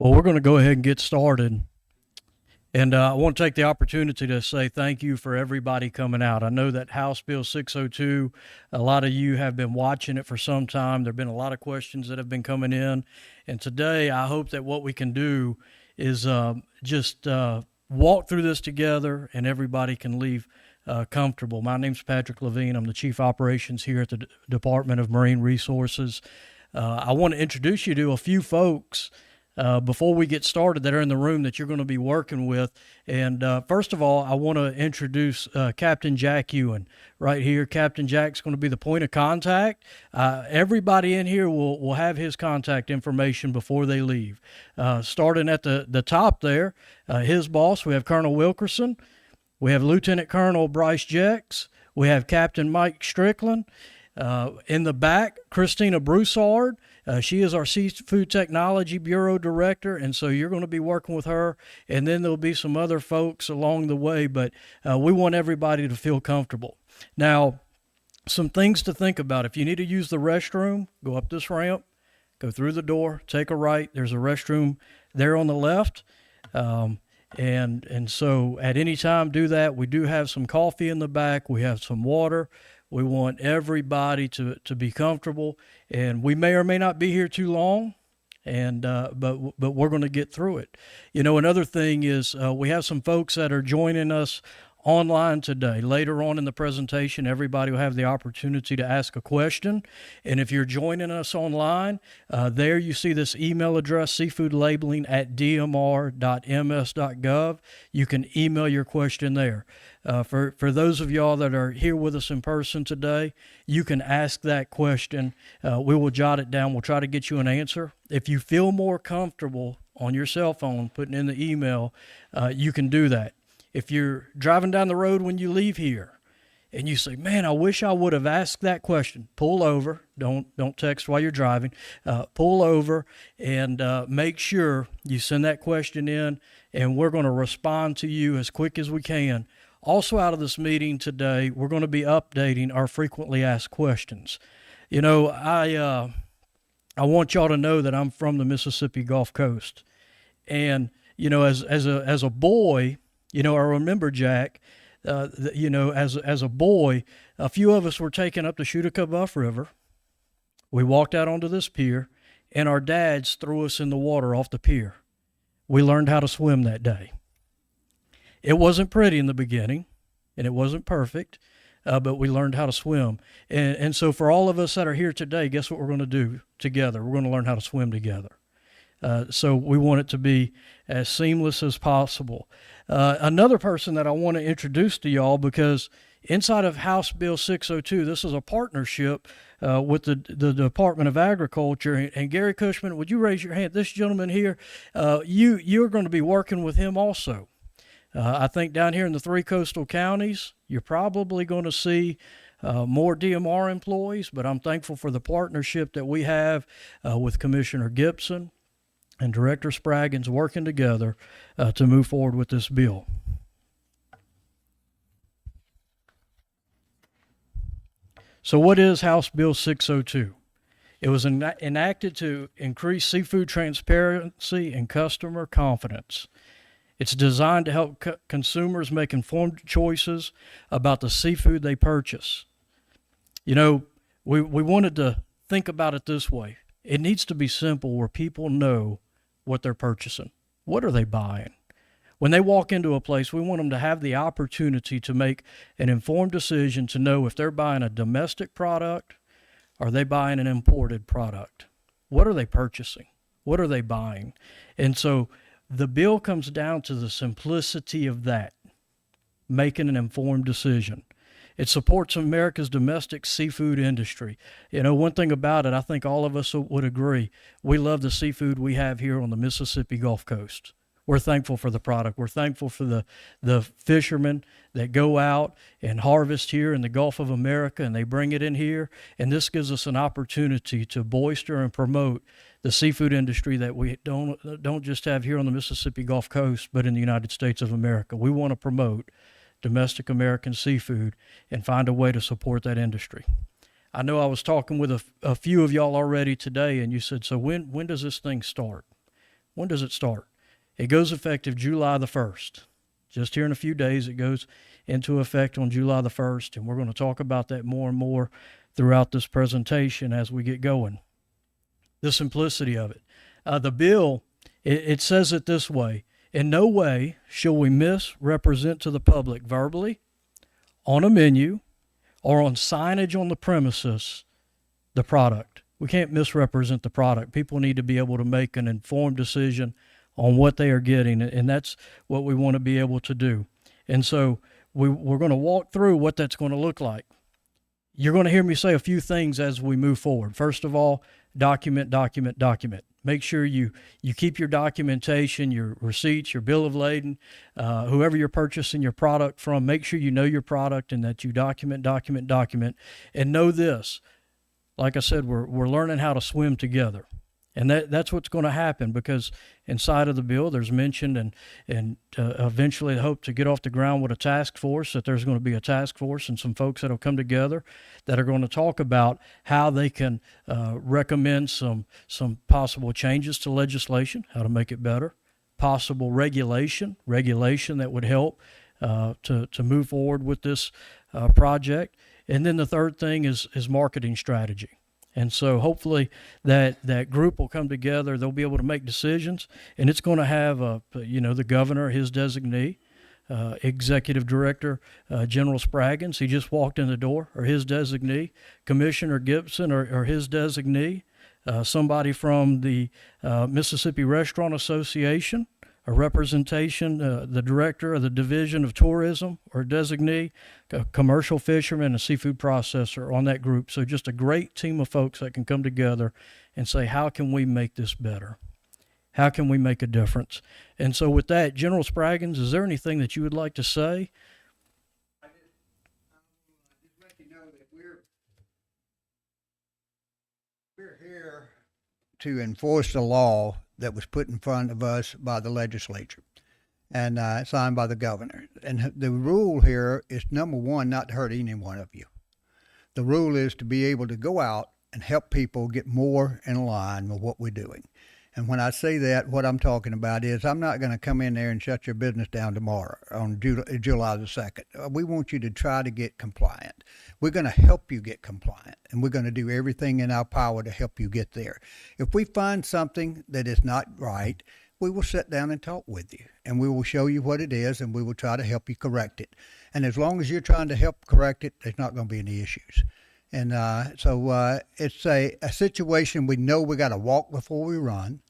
Well, we're going to go ahead and get started. And I want to take the opportunity to say thank you for everybody coming out. I know that House Bill 602, a lot of you have been watching it for some time. There have been a lot of questions that have been coming in. And today, I hope that what we can do is just walk through this together and everybody can leave comfortable. My name's Patrick Levine. I'm the Chief Operations here at the Department of Marine Resources. I want to introduce you to a few folks before we get started that are in the room that you're going to be working with. And first of all, I want to introduce Captain Jack Ewan right here. Captain Jack's going to be the point of contact. Everybody in here will have his contact information before they leave. Starting at the top there, his boss, we have Colonel Wilkerson. We have Lieutenant Colonel Bryce Jex. We have Captain Mike Strickland. In the back, Christina Broussard. She is our Seafood Technology Bureau Director, and so you're going to be working with her. And then there'll be some other folks along the way, but we want everybody to feel comfortable. Now, some things to think about. If you need to use the restroom, go up this ramp, go through the door, take a right. There's a restroom there on the left. And so at any time, do that. We do have some coffee in the back. We have some water. We want everybody to be comfortable, and we may or may not be here too long, and but we're going to get through it. You know, another thing is we have some folks that are joining us online today. Later on in the presentation, everybody will have the opportunity to ask a question. And if you're joining us online, there you see this email address, seafoodlabeling@dmr.ms.gov. You can email your question there. For those of y'all that are here with us in person today, you can ask that question. We will jot it down. We'll try to get you an answer. If you feel more comfortable on your cell phone putting in the email, you can do that. If you're driving down the road when you leave here and you say, man, I wish I would have asked that question, pull over. Don't text while you're driving. Pull over and make sure you send that question in, and we're going to respond to you as quick as we can. Also, out of this meeting today, we're going to be updating our frequently asked questions. You know, I want y'all to know that I'm from the Mississippi Gulf Coast. And, you know, as a boy, you know, I remember, Jack, you know, as a boy, a few of us were taken up the Chudacabuff River. We walked out onto this pier, and our dads threw us in the water off the pier. We learned how to swim that day. It wasn't pretty in the beginning, and it wasn't perfect, but we learned how to swim. And so for all of us that are here today, guess what we're going to do together? We're going to learn how to swim together. So we want it to be as seamless as possible. Another person that I want to introduce to y'all, because inside of House Bill 602, this is a partnership with the Department of Agriculture. And Gary Cushman, would you raise your hand? This gentleman here, you're going to be working with him also. I think down here in the 3 coastal counties, you're probably going to see more DMR employees, but I'm thankful for the partnership that we have with Commissioner Gibson and Director Spraggins working together to move forward with this bill. So what is House Bill 602? It was enacted to increase seafood transparency and customer confidence. It's designed to help consumers make informed choices about the seafood they purchase. You know, we wanted to think about it this way. It needs to be simple where people know what they're purchasing. What are they buying? When they walk into a place, we want them to have the opportunity to make an informed decision to know if they're buying a domestic product or are they buying an imported product. What are they purchasing? What are they buying? And so the bill comes down to the simplicity of that, making an informed decision. It supports America's domestic seafood industry. You know, one thing about it, I think all of us would agree, we love the seafood we have here on the Mississippi Gulf Coast. We're thankful for the product. We're thankful for the fishermen that go out and harvest here in the Gulf of America, and they bring it in here. And this gives us an opportunity to bolster and promote the seafood industry that we don't just have here on the Mississippi Gulf Coast, but in the United States of America. We want to promote domestic American seafood and find a way to support that industry. I know I was talking with a few of y'all already today, and you said, so when does this thing start? When does it start? It goes effective July the 1st. Just here in a few days, it goes into effect on July the 1st, and we're going to talk about that more and more throughout this presentation as we get going. The simplicity of it. The bill, it says it this way: in no way shall we misrepresent to the public verbally, on a menu, or on signage on the premises, the product. We can't misrepresent the product. People need to be able to make an informed decision on what they are getting, and that's what we want to be able to do. And so we're going to walk through what that's going to look like. You're going to hear me say a few things as we move forward. First of all, document, document, document. Make sure you keep your documentation, your receipts, your bill of lading, whoever you're purchasing your product from, make sure you know your product and that you document, document, document. And know this, like I said, we're learning how to swim together. And that's what's going to happen, because inside of the bill there's mentioned and eventually they hope to get off the ground with a task force, that there's going to be a task force and some folks that will come together that are going to talk about how they can recommend some possible changes to legislation, how to make it better, possible regulation that would help to move forward with this project. And then the third thing is marketing strategy. And so hopefully that group will come together. They'll be able to make decisions, and it's going to have the governor, his designee, executive director, General Spraggins, he just walked in the door, or his designee, Commissioner Gibson, or his designee, somebody from the Mississippi Restaurant Association, a representation, the director of the Division of Tourism or designee, a commercial fisherman, a seafood processor on that group. So just a great team of folks that can come together and say, how can we make this better? How can we make a difference? And so with that, General Spraggins, is there anything that you would like to say? I just let you know that we're here to enforce the law that was put in front of us by the legislature and signed by the governor. And the rule here is, number one, not to hurt any one of you. The rule is to be able to go out and help people get more in line with what we're doing. And when I say that, what I'm talking about is I'm not going to come in there and shut your business down tomorrow on July the 2nd. We want you to try to get compliant. We're going to help you get compliant, and we're going to do everything in our power to help you get there. If we find something that is not right, we will sit down and talk with you, and we will show you what it is, and we will try to help you correct it. And as long as you're trying to help correct it, there's not going to be any issues. And so it's a situation we know we got to walk before we run.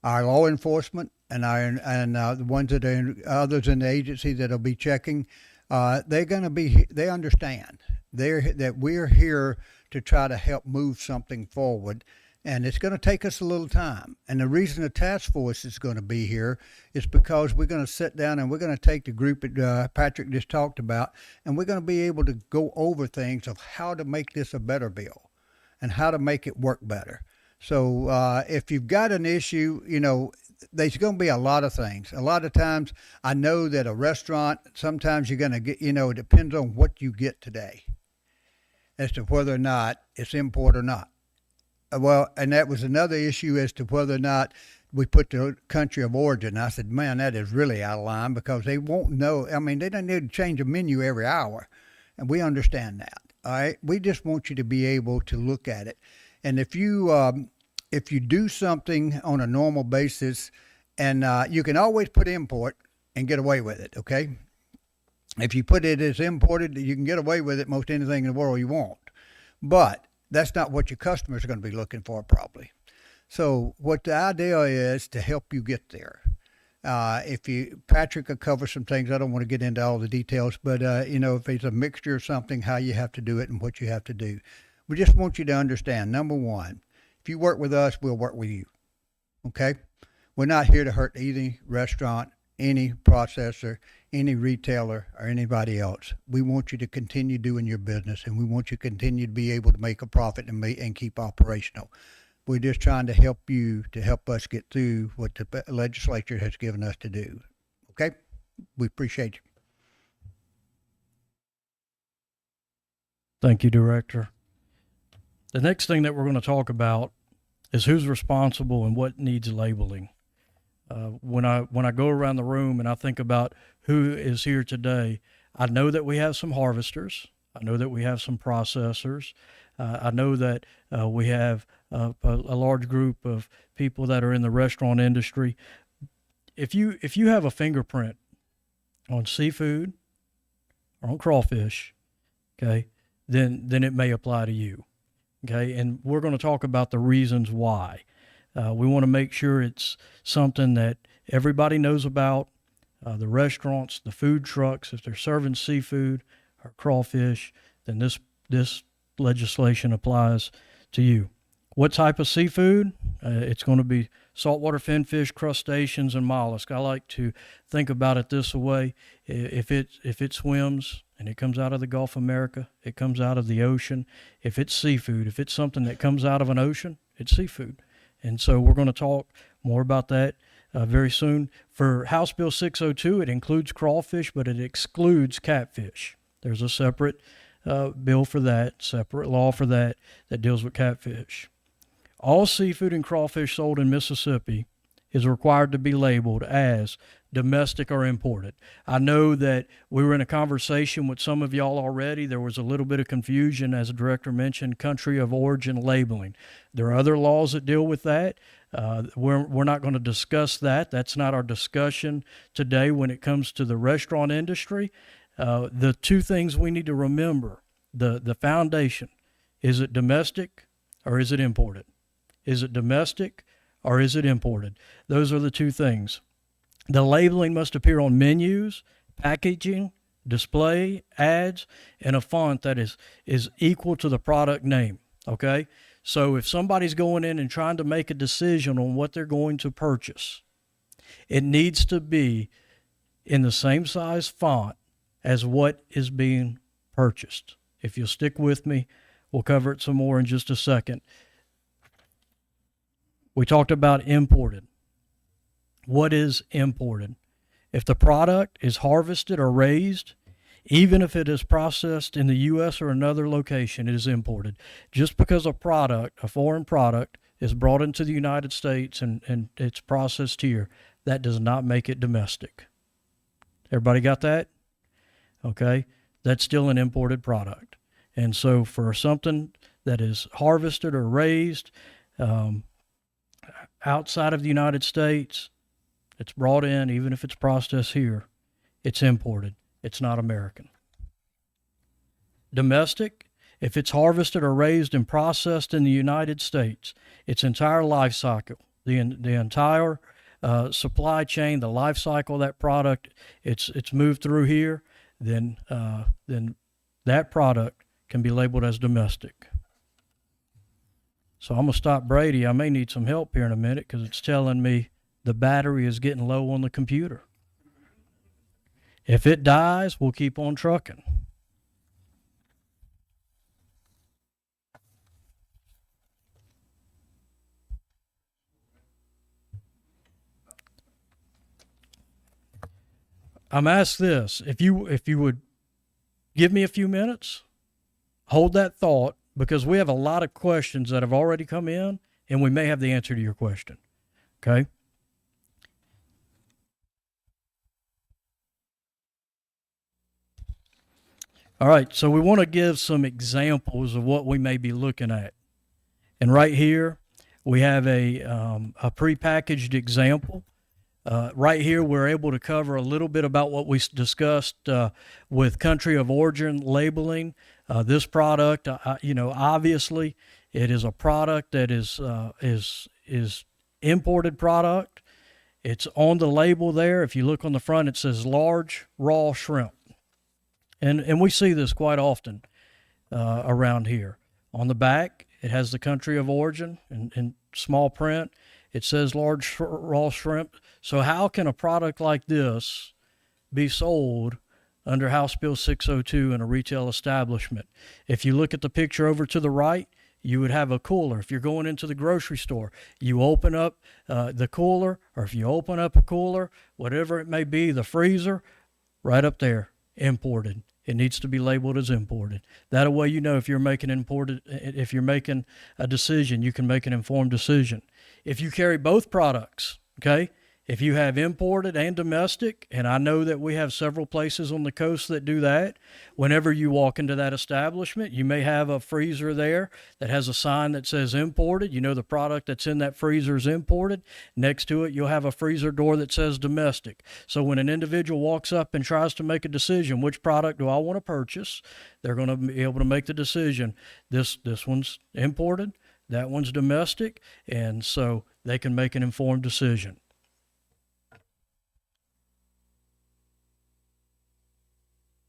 Our law enforcement and the ones that are others in the agency that'll be checking, they're going to be. They understand that we're here to try to help move something forward, and it's going to take us a little time. And the reason the task force is going to be here is because we're going to sit down and we're going to take the group that Patrick just talked about, and we're going to be able to go over things of how to make this a better bill and how to make it work better. So if you've got an issue, there's going to be a lot of things. A lot of times, I know that a restaurant, sometimes you're going to get, it depends on what you get today as to whether or not it's import or not. Well, and that was another issue as to whether or not we put the country of origin. I said, man, that is really out of line, because they won't know. I mean, they don't need to change a menu every hour, and we understand that. All right, we just want you to be able to look at it. And if you do something on a normal basis, and you can always put import and get away with it, okay? If you put it as imported, you can get away with it most anything in the world you want. But that's not what your customers are going to be looking for, probably. So what the idea is to help you get there. Patrick will cover some things. I don't want to get into all the details, but if it's a mixture of something, how you have to do it and what you have to do. We just want you to understand, number one, if you work with us, we'll work with you, okay? We're not here to hurt any restaurant, any processor, any retailer, or anybody else. We want you to continue doing your business, and we want you to continue to be able to make a profit and keep operational. We're just trying to help you to help us get through what the legislature has given us to do, okay? We appreciate you. Thank you, Director. The next thing that we're going to talk about is who's responsible and what needs labeling. When I go around the room and I think about who is here today, I know that we have some harvesters. I know that we have some processors. I know that we have a large group of people that are in the restaurant industry. If you have a fingerprint on seafood or on crawfish, okay, then it may apply to you. Okay, and we're going to talk about the reasons why. We want to make sure it's something that everybody knows about. The restaurants, the food trucks, if they're serving seafood or crawfish, then this legislation applies to you. What type of seafood? It's going to be saltwater finfish, crustaceans, and mollusks. I like to think about it this way: if it swims and it comes out of the Gulf of America, it comes out of the ocean. If it's seafood, if it's something that comes out of an ocean, it's seafood. And so we're going to talk more about that very soon. For House Bill 602, it includes crawfish, but it excludes catfish. There's a separate bill for that, separate law for that deals with catfish. All seafood and crawfish sold in Mississippi is required to be labeled as domestic or imported. I know that we were in a conversation with some of y'all already. There was a little bit of confusion, as the director mentioned, country of origin labeling. There are other laws that deal with that. We're not going to discuss that. That's not our discussion today when it comes to the restaurant industry. The two things we need to remember, the foundation, is it domestic or is it imported? Is it domestic or is it imported? Those are the two things. The labeling must appear on menus, packaging, display, ads, and a font that is equal to the product name, okay? So if somebody's going in and trying to make a decision on what they're going to purchase, it needs to be in the same size font as what is being purchased. If you'll stick with me, we'll cover it some more in just a second. We talked about imported. What is imported? If the product is harvested or raised, even if it is processed in the U.S. or another location, it is imported. Just because a product, a foreign product, is brought into the United States and it's processed here, that does not make it domestic. Everybody got that? Okay? That's still an imported product. And so for something that is harvested or raised outside of the United States, it's brought in, even if it's processed here, it's imported. It's not American. Domestic, if it's harvested or raised and processed in the United States, its entire life cycle, the entire supply chain, the life cycle of that product, it's moved through here, then that product can be labeled as domestic. So I'm going to stop Brady. I may need some help here in a minute because it's telling me the battery is getting low on the computer. If it dies, we'll keep on trucking. I'm asked this, if you would give me a few minutes, hold that thought, because we have a lot of questions that have already come in, and we may have the answer to your question. Okay? All right, so we want to give some examples of what we may be looking at. And right here, we have a prepackaged example. Right here, we're able to cover a little bit about what we discussed with country of origin labeling. This product, obviously, it is a product that is imported product. It's on the label there. If you look on the front, it says large raw shrimp. And we see this quite often around here. On the back, it has the country of origin in small print. It says large raw shrimp. So how can a product like this be sold under House Bill 602 in a retail establishment? If you look at the picture over to the right, you would have a cooler. If you're going into the grocery store, you open up the cooler, or if you open up a cooler, whatever it may be, the freezer, right up there, imported. It needs to be labeled as imported. That way, if you're making a decision, you can make an informed decision. If you carry both products, okay, If you have imported and domestic, and I know that we have several places on the coast that do that, whenever you walk into that establishment, you may have a freezer there that has a sign that says imported. You know the product that's in that freezer is imported. Next to it, you'll have a freezer door that says domestic. So when an individual walks up and tries to make a decision, which product do I want to purchase, they're going to be able to make the decision. This one's imported, that one's domestic, and so they can make an informed decision.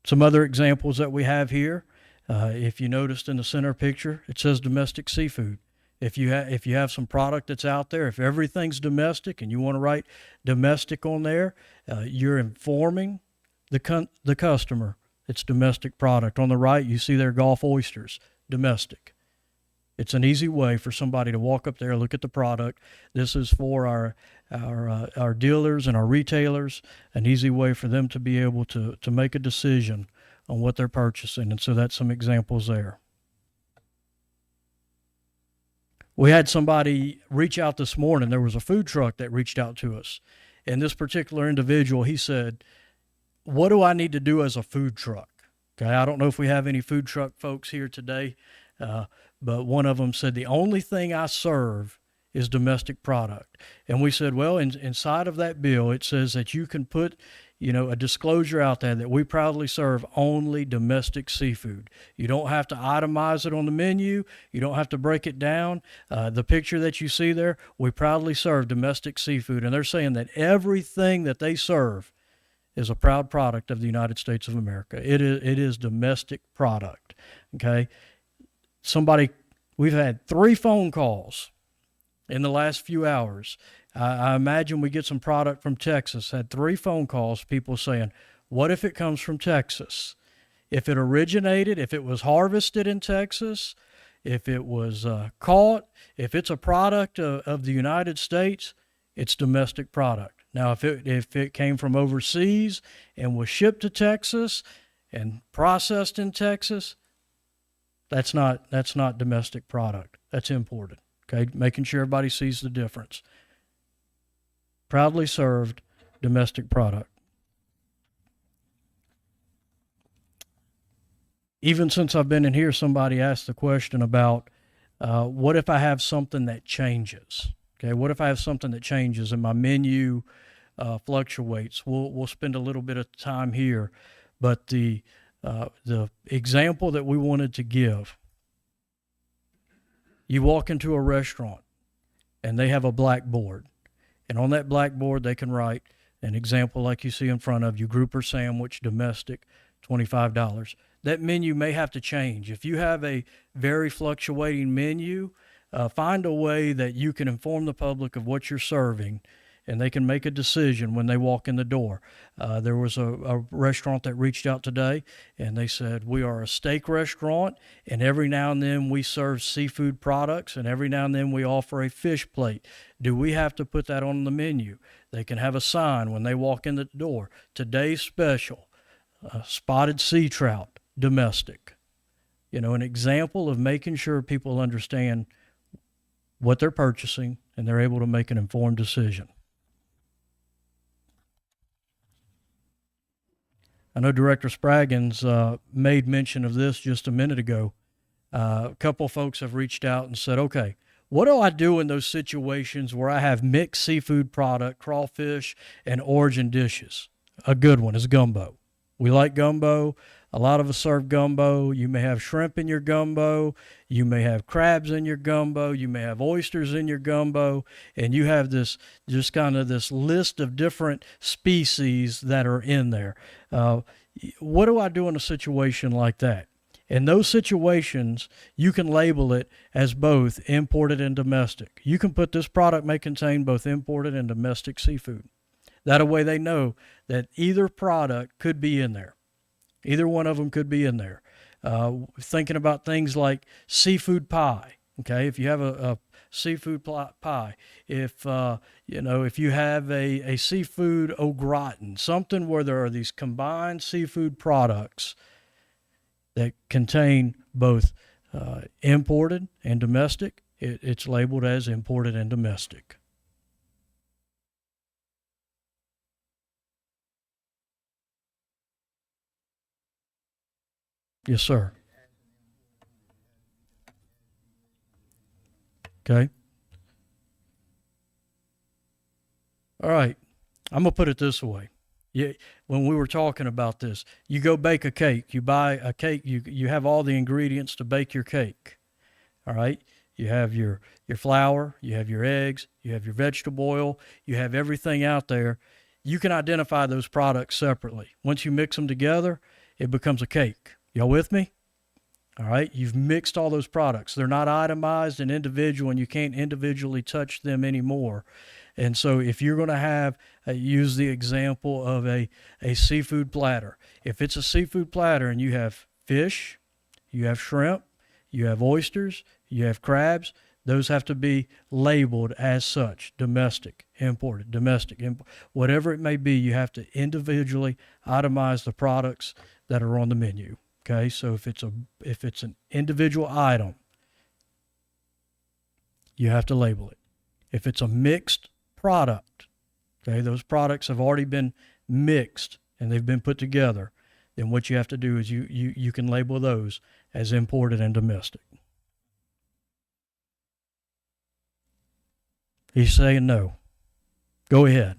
Some other examples that we have here, if you noticed in the center picture, it says domestic seafood. If you have some product that's out there, if everything's domestic and you want to write domestic on there, you're informing the customer it's domestic product. On the right, you see their Gulf oysters, domestic. It's an easy way for somebody to walk up there, look at the product. This is for our dealers and our retailers, an easy way for them to be able to make a decision on what they're purchasing. And so that's some examples there. We had somebody reach out this morning. There was a food truck that reached out to us. And this particular individual, he said, what do I need to do as a food truck? Okay, I don't know if we have any food truck folks here today. But one of them said, the only thing I serve is domestic product. And we said, well, inside of that bill, it says that you can put, a disclosure out there that we proudly serve only domestic seafood. You don't have to itemize it on the menu. You don't have to break it down. The picture that you see there, we proudly serve domestic seafood. And they're saying that everything that they serve is a proud product of the United States of America. It is domestic product, okay? We've had 3 phone calls in the last few hours. I imagine we get some product from Texas. Had 3 phone calls, people saying, what if it comes from Texas? If it originated, if it was harvested in Texas, if it was caught, if it's a product of the United States, it's domestic product. Now, if it came from overseas and was shipped to Texas and processed in Texas, that's not domestic product. That's imported. Okay, making sure everybody sees the difference. Proudly served domestic product. Even since I've been in here, somebody asked the question about what if I have something that changes? Okay, what if I have something that changes and my menu fluctuates? We'll spend a little bit of time here, but the example that we wanted to give, you walk into a restaurant and they have a blackboard, and on that blackboard they can write an example like you see in front of you, grouper sandwich, domestic, $25. That menu may have to change. If you have a very fluctuating menu, find a way that you can inform the public of what you're serving, and they can make a decision when they walk in the door. There was a restaurant that reached out today, and they said, we are a steak restaurant, and every now and then we serve seafood products, and every now and then we offer a fish plate. Do we have to put that on the menu? They can have a sign when they walk in the door. Today's special, spotted sea trout, domestic. An example of making sure people understand what they're purchasing and they're able to make an informed decision. I know Director Spraggins made mention of this just a minute ago. A couple of folks have reached out and said, okay, what do I do in those situations where I have mixed seafood product, crawfish, and origin dishes? A good one is gumbo. We like gumbo. A lot of us serve gumbo. You may have shrimp in your gumbo. You may have crabs in your gumbo. You may have oysters in your gumbo. And you have this list of different species that are in there. What do I do in a situation like that? In those situations, you can label it as both imported and domestic. You can put this product may contain both imported and domestic seafood. That way they know that either product could be in there. Either one of them could be in there. Thinking about things like seafood pie. Okay, if you have a seafood pie, if you have a seafood au gratin, something where there are these combined seafood products that contain both imported and domestic, it's labeled as imported and domestic. Yes, sir. Okay. All right. I'm gonna put it this way. Yeah, when we were talking about this, you go bake a cake. You buy a cake. You have all the ingredients to bake your cake. All right. You have your flour. You have your eggs. You have your vegetable oil. You have everything out there. You can identify those products separately. Once you mix them together, it becomes a cake. Y'all with me? All right. You've mixed all those products. They're not itemized and individual, and you can't individually touch them anymore. And so, if you're going to have, use the example of a seafood platter. If it's a seafood platter and you have fish, you have shrimp, you have oysters, you have crabs, those have to be labeled as such: domestic, imported, domestic, whatever it may be. You have to individually itemize the products that are on the menu. Okay, so if it's an individual item, you have to label it. If it's a mixed product, okay, those products have already been mixed and they've been put together, then what you have to do is you can label those as imported and domestic. He's saying no. Go ahead.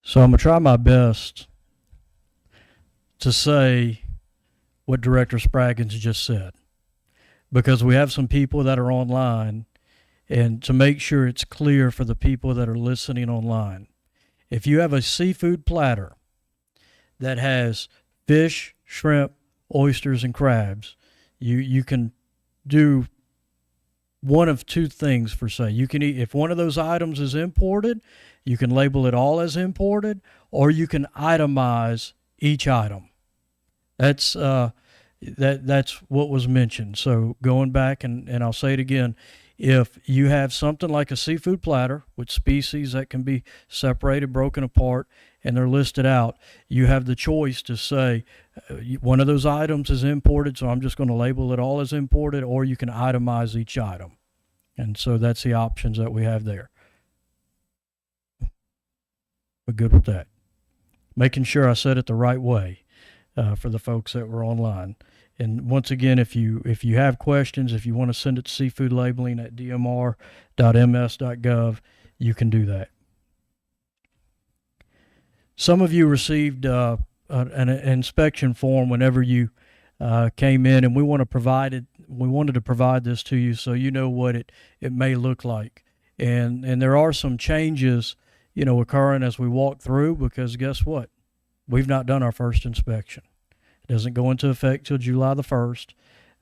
So I'm gonna try my best to say what Director Spraggins just said, because we have some people that are online, and to make sure it's clear for the people that are listening online. If you have a seafood platter that has fish, shrimp, oysters, and crabs, you can do one of two things for say. You can eat, if one of those items is imported, you can label it all as imported, or you can itemize each item. That's that's what was mentioned. So going back, and I'll say it again, if you have something like a seafood platter with species that can be separated, broken apart, and they're listed out, you have the choice to say one of those items is imported, so I'm just going to label it all as imported, or you can itemize each item. And so that's the options that we have there. We're good with that. Making sure I said it the right way for the folks that were online. And once again, if you have questions, if you want to send it to seafood labeling at dmr.ms.gov, you can do that. Some of you received an inspection form whenever you came in, and we wanted to provide this to you so you know what it may look like. And there are some changes, occurring as we walk through, because guess what? We've not done our first inspection. It doesn't go into effect till July the 1st.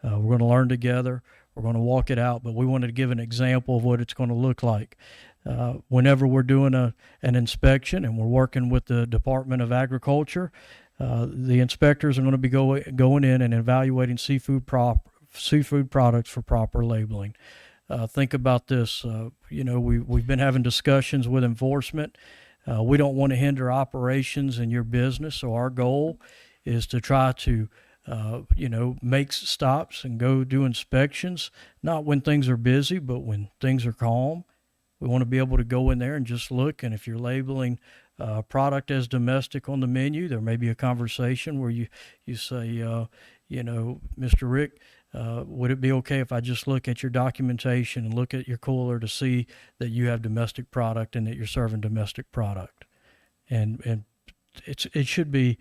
We're going to learn together. We're going to walk it out, but we wanted to give an example of what it's going to look like. Whenever we're doing an inspection and we're working with the Department of Agriculture, the inspectors are going to be going in and evaluating seafood products for proper labeling. Think about this. We've been having discussions with enforcement. We don't want to hinder operations in your business, so our goal is to try to make stops and go do inspections, not when things are busy, but when things are calm. We want to be able to go in there and just look, and if you're labeling product as domestic on the menu, there may be a conversation where you say, Mr. Rick, would it be okay if I just look at your documentation and look at your cooler to see that you have domestic product and that you're serving domestic product? And it should be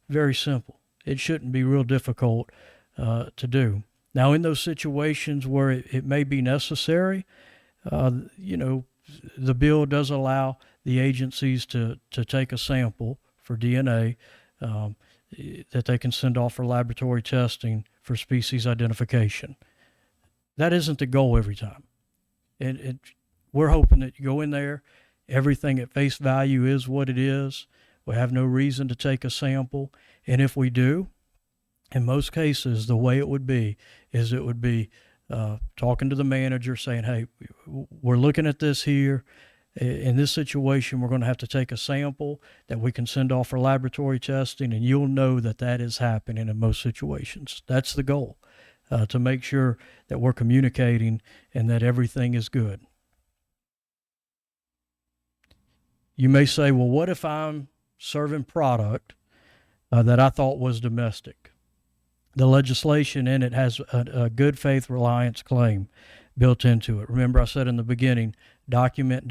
very simple. It shouldn't be real difficult to do. Now, in those situations where it may be necessary, the bill does allow the agencies to take a sample for DNA that they can send off for laboratory testing for species identification. That isn't the goal every time. And we're hoping that you go in there, everything at face value is what it is. We have no reason to take a sample. And if we do, in most cases, the way it would be is it would be talking to the manager saying, hey, we're looking at this here. In this situation, we're going to have to take a sample that we can send off for laboratory testing, and you'll know that that is happening in most situations. That's the goal, to make sure that we're communicating and that everything is good. You may say, well, what if I'm serving product that I thought was domestic? The legislation in it has a good faith reliance claim built into it. Remember, I said in the beginning, document.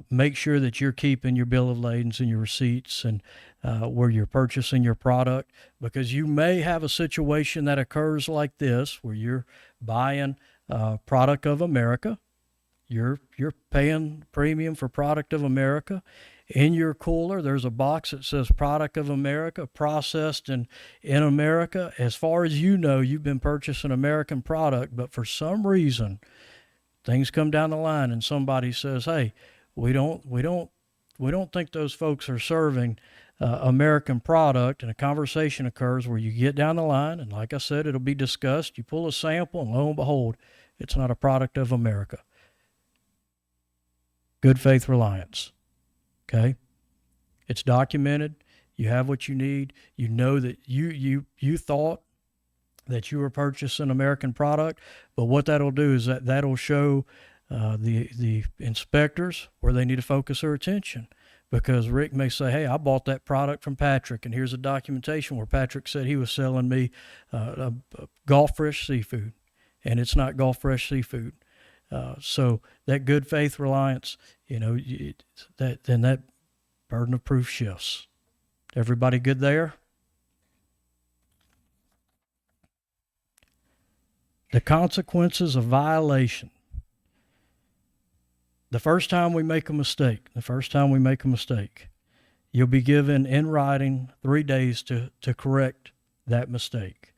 Make sure that you're keeping your bill of ladings and your receipts and where you're purchasing your product, because you may have a situation that occurs like this where you're buying product of America. You're paying premium for product of America. In your cooler, there's a box that says product of America, processed in America. As far as you know, you've been purchasing American product, but for some reason, things come down the line and somebody says, hey, we don't think those folks are serving American product, and a conversation occurs where you get down the line, and like I said, it'll be discussed. You pull a sample, and lo and behold, it's not a product of America. Good faith reliance. Okay, it's documented. You have what you need. You know that you thought that you were purchasing American product, but what that'll do is that'll show the inspectors where they need to focus their attention. Because Rick may say, hey, I bought that product from Patrick, and here's a documentation where Patrick said he was selling me Gulf Fresh seafood, and it's not Gulf Fresh seafood. So that good faith reliance, that burden of proof shifts. Everybody good there? The consequences of violation. The first time we make a mistake, you'll be given in writing 3 days to correct that mistake.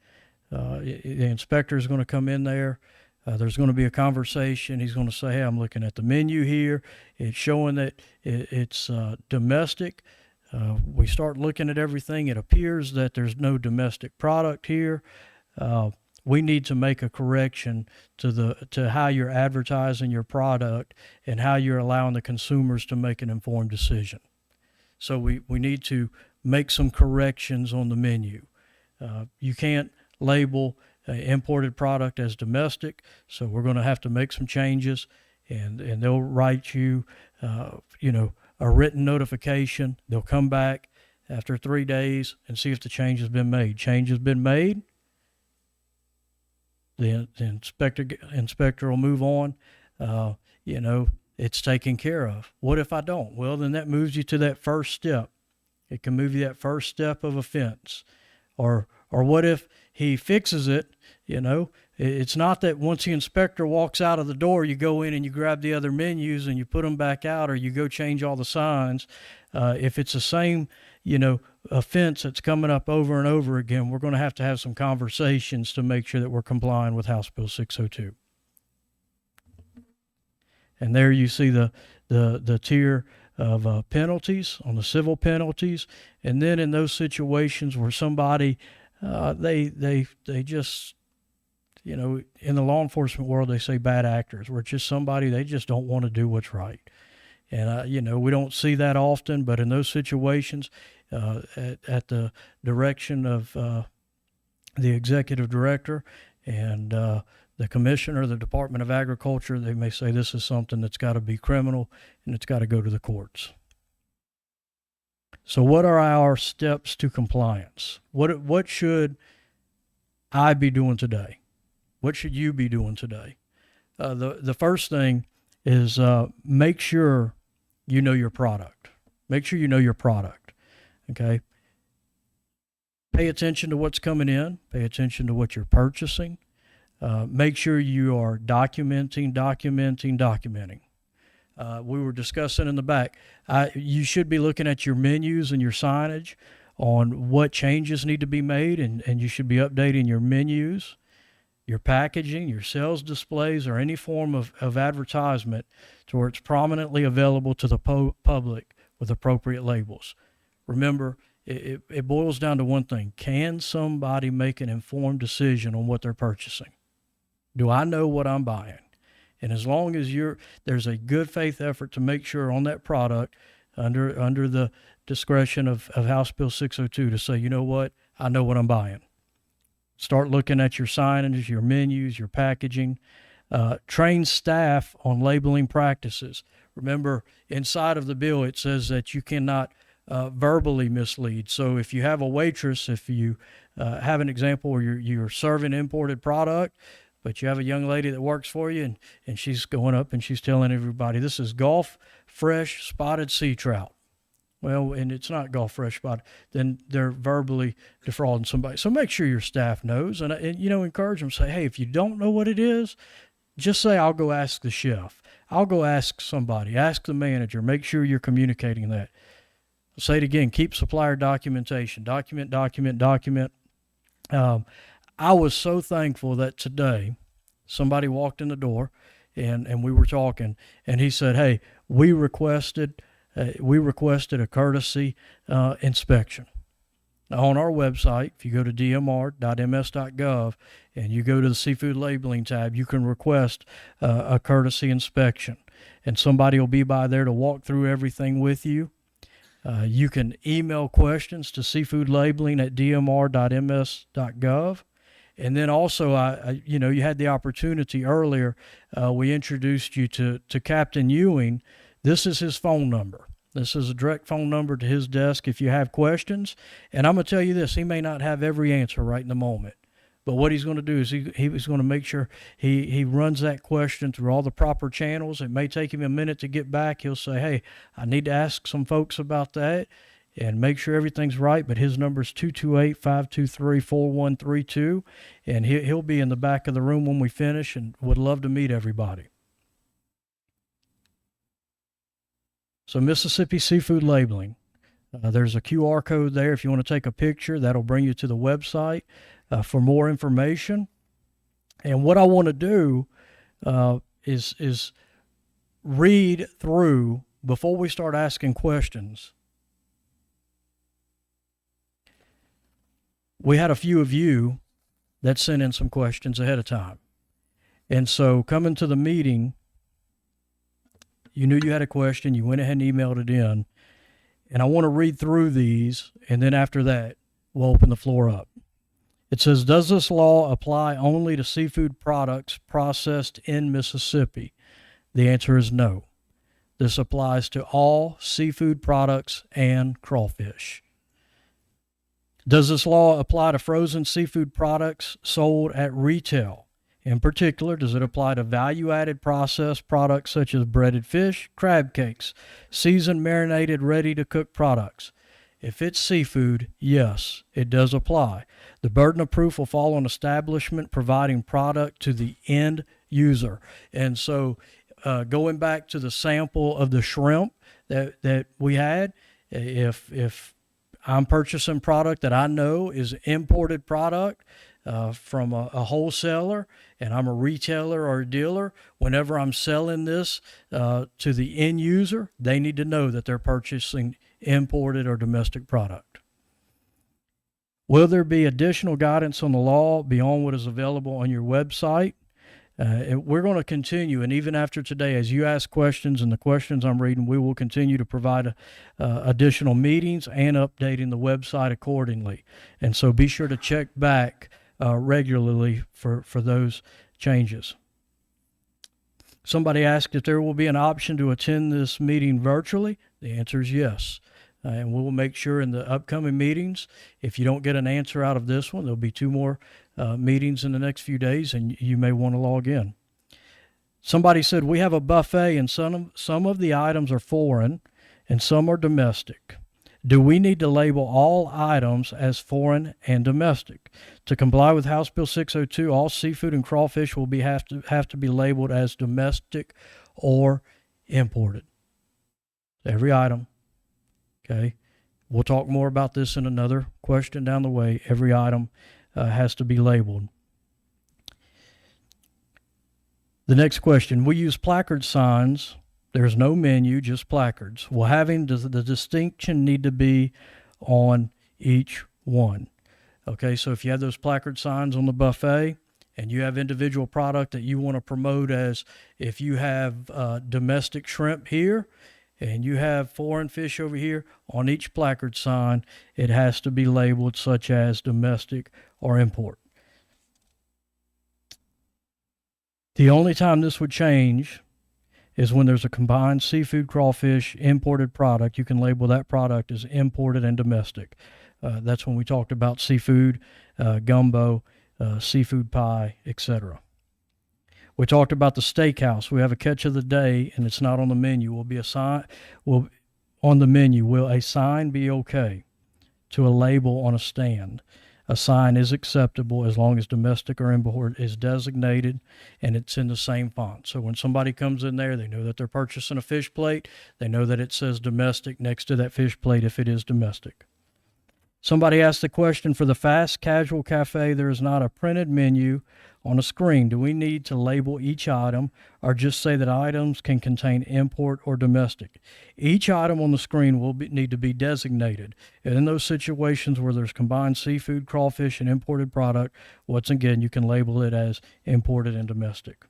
The inspector is going to come in there. There's going to be a conversation. He's going to say, hey, I'm looking at the menu here. It's showing that it's domestic. We start looking at everything. It appears that there's no domestic product here. We need to make a correction to how you're advertising your product and how you're allowing the consumers to make an informed decision. So we need to make some corrections on the menu. You can't label imported product as domestic, so we're going to have to make some changes, and they'll write you, a written notification. They'll come back after 3 days and see if the change has been made. Change has been made. The inspector will move on. It's taken care of. What if I don't? Well, then that moves you to that first step. It can move you that first step of offense. Or what if he fixes it? It's not that once the inspector walks out of the door, you go in and you grab the other menus and you put them back out, or you go change all the signs. If it's the same, offense that's coming up over and over again, we're going to have some conversations to make sure that we're complying with House Bill 602. And there you see the tier of penalties on the civil penalties. And then in those situations where somebody, they just, in the law enforcement world, they say bad actors, where it's just somebody, they just don't want to do what's right. And, we don't see that often, but in those situations, at the direction of the executive director and the commissioner of the Department of Agriculture, they may say this is something that's got to be criminal and it's got to go to the courts. So what are our steps to compliance? What should I be doing today? What should you be doing today? The first thing is make sure you know your product. Make sure you know your product, okay? Pay attention to what's coming in. Pay attention to what you're purchasing. Make sure you are documenting. We were discussing in the back, you should be looking at your menus and your signage on what changes need to be made, and you should be updating your menus, your packaging, your sales displays, or any form of advertisement to where it's prominently available to the public with appropriate labels. Remember, it boils down to one thing. Can somebody make an informed decision on what they're purchasing? Do I know what I'm buying? And as long as there's a good faith effort to make sure on that product, under the discretion of House Bill 602, to say, you know what, I know what I'm buying. Start looking at your signage, your menus, your packaging. Train staff on labeling practices. Remember, inside of the bill, it says that you cannot verbally mislead. So if you have a waitress, if you have an example where you're serving imported product, but you have a young lady that works for you, and she's going up and she's telling everybody, this is Gulf Fresh Spotted Sea Trout. Well, and it's not Gulf Fresh Spotted, then they're verbally defrauding somebody. So make sure your staff knows, and encourage them. Say, hey, if you don't know what it is, just say, I'll go ask the chef. I'll go ask somebody. Ask the manager. Make sure you're communicating that. I'll say it again, keep supplier documentation. Document. I was so thankful that today somebody walked in the door and we were talking, and he said, hey, we requested a courtesy inspection. Now, on our website, if you go to dmr.ms.gov and you go to the seafood labeling tab, you can request a courtesy inspection, and somebody will be by there to walk through everything with you. You can email questions to seafoodlabeling@dmr.ms.gov. And then also, you had the opportunity earlier. We introduced you to Captain Ewing. This is his phone number. This is a direct phone number to his desk if you have questions. And I'm going to tell you this, he may not have every answer right in the moment. But what he's going to do is he's going to make sure he runs that question through all the proper channels. It may take him a minute to get back. He'll say, hey, I need to ask some folks about that and make sure everything's right. But his number is 228-523-4132. And he'll be in the back of the room when we finish and would love to meet everybody. So Mississippi Seafood Labeling. There's a QR code there. If you want to take a picture, that'll bring you to the website for more information. And what I want to do is read through, before we start asking questions. We had a few of you that sent in some questions ahead of time. And so coming to the meeting, you knew you had a question, you went ahead and emailed it in. And I want to read through these, and then after that, we'll open the floor up. It says, does this law apply only to seafood products processed in Mississippi? The answer is no. This applies to all seafood products and crawfish. Does this law apply to frozen seafood products sold at retail? In particular, does it apply to value-added processed products such as breaded fish, crab cakes, seasoned, marinated, ready-to-cook products? If it's seafood, yes, it does apply. The burden of proof will fall on establishment providing product to the end user. And so going back to the sample of the shrimp that we had, if I'm purchasing product that I know is imported product from a wholesaler, and I'm a retailer or a dealer, whenever I'm selling this to the end user, they need to know that they're purchasing imported or domestic product. Will there be additional guidance on the law beyond what is available on your website? We're going to continue, and even after today, as you ask questions and the questions I'm reading, we will continue to provide additional meetings and updating the website accordingly. And so be sure to check back regularly for those changes. Somebody asked if there will be an option to attend this meeting virtually. The answer is yes. And we will make sure in the upcoming meetings, if you don't get an answer out of this one, there'll be 2 more meetings in the next few days, and you may want to log in. Somebody said, we have a buffet, and some of the items are foreign and some are domestic. Do we need to label all items as foreign and domestic? To comply with House Bill 602, all seafood and crawfish will have to be labeled as domestic or imported. Every item. Okay, we'll talk more about this in another question down the way. Every item has to be labeled. The next question, we use placard signs. There's no menu, just placards. Well, does the distinction need to be on each one? Okay, so if you have those placard signs on the buffet and you have individual product that you want to promote, as if you have domestic shrimp here, and you have foreign fish over here, on each placard sign, it has to be labeled such as domestic or import. The only time this would change is when there's a combined seafood, crawfish, imported product. You can label that product as imported and domestic. That's when we talked about seafood, gumbo, seafood pie, etc. We talked about the steakhouse. We have a catch of the day, and it's not on the menu. On the menu, will a sign be okay to a label on a stand? A sign is acceptable as long as domestic or import is designated and it's in the same font. So when somebody comes in there, they know that they're purchasing a fish plate. They know that it says domestic next to that fish plate if it is domestic. Somebody asked the question, for the fast casual cafe, there is not a printed menu on a screen. Do we need to label each item or just say that items can contain import or domestic? Each item on the screen will need to be designated. And in those situations where there's combined seafood, crawfish, and imported product, once again, you can label it as imported and domestic.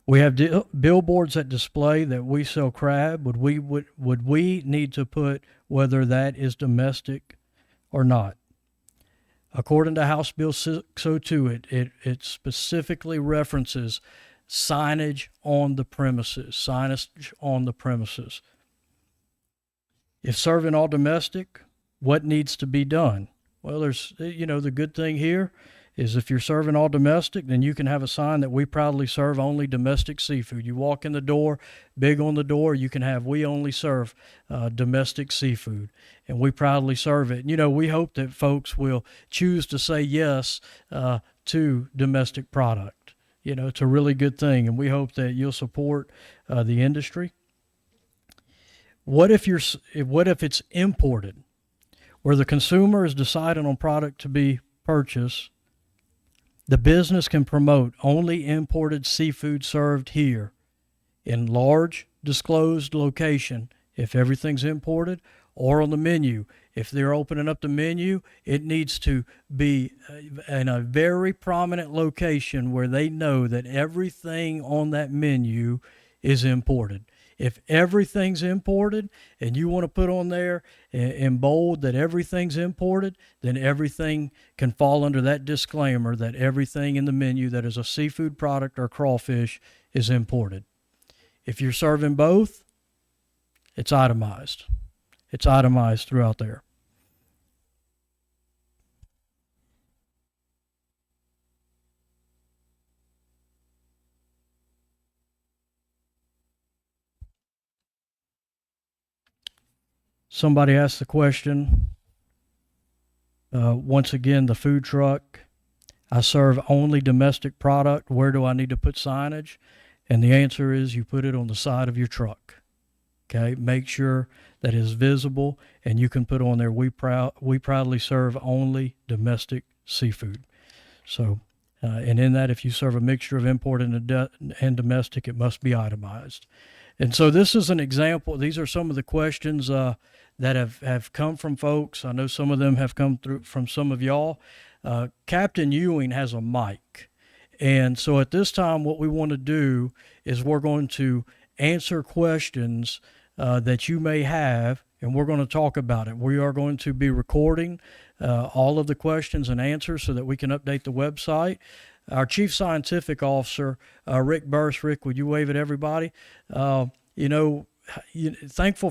We have billboards that display that we sell crab. Would we need to put whether that is domestic or not? According to House Bill 602, it specifically references signage on the premises. Signage on the premises. If serving all domestic, what needs to be done? Well, there's, the good thing here is if you're serving all domestic, then you can have a sign that we proudly serve only domestic seafood. You walk in the door, big on the door, you can have, we only serve domestic seafood, and we proudly serve it. We hope that folks will choose to say yes to domestic product. It's a really good thing, and we hope that you'll support the industry. What if it's imported, where the consumer is deciding on product to be purchased? The business can promote only imported seafood served here in large disclosed location if everything's imported, or on the menu. If they're opening up the menu, it needs to be in a very prominent location where they know that everything on that menu is imported. If everything's imported and you want to put on there in bold that everything's imported, then everything can fall under that disclaimer that everything in the menu that is a seafood product or crawfish is imported. If you're serving both, it's itemized. It's itemized throughout there. Somebody asked the question, once again, the food truck, I serve only domestic product. Where do I need to put signage? And the answer is you put it on the side of your truck. Okay, make sure that is visible, and you can put on there, we proudly serve only domestic seafood. So, and in that, if you serve a mixture of imported and domestic, it must be itemized. And so this is an example. These are some of the questions that have come from folks. I know some of them have come through from some of y'all. Captain Ewing has a mic. And so at this time, what we want to do is we're going to answer questions that you may have, and we're going to talk about it. We are going to be recording all of the questions and answers so that we can update the website. Our Chief Scientific Officer, Rick Burse. Rick, would you wave at everybody? Thankful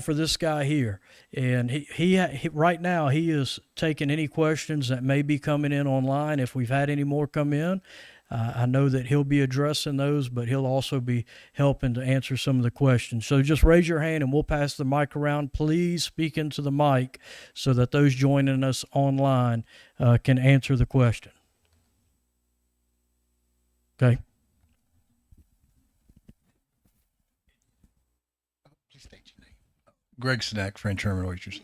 for this guy here. And he right now, he is taking any questions that may be coming in online. If we've had any more come in, I know that he'll be addressing those, but he'll also be helping to answer some of the questions. So just raise your hand and we'll pass the mic around. Please speak into the mic so that those joining us online can answer the question. Okay. Please state your name. Greg Sinek, French Hermit Oysters.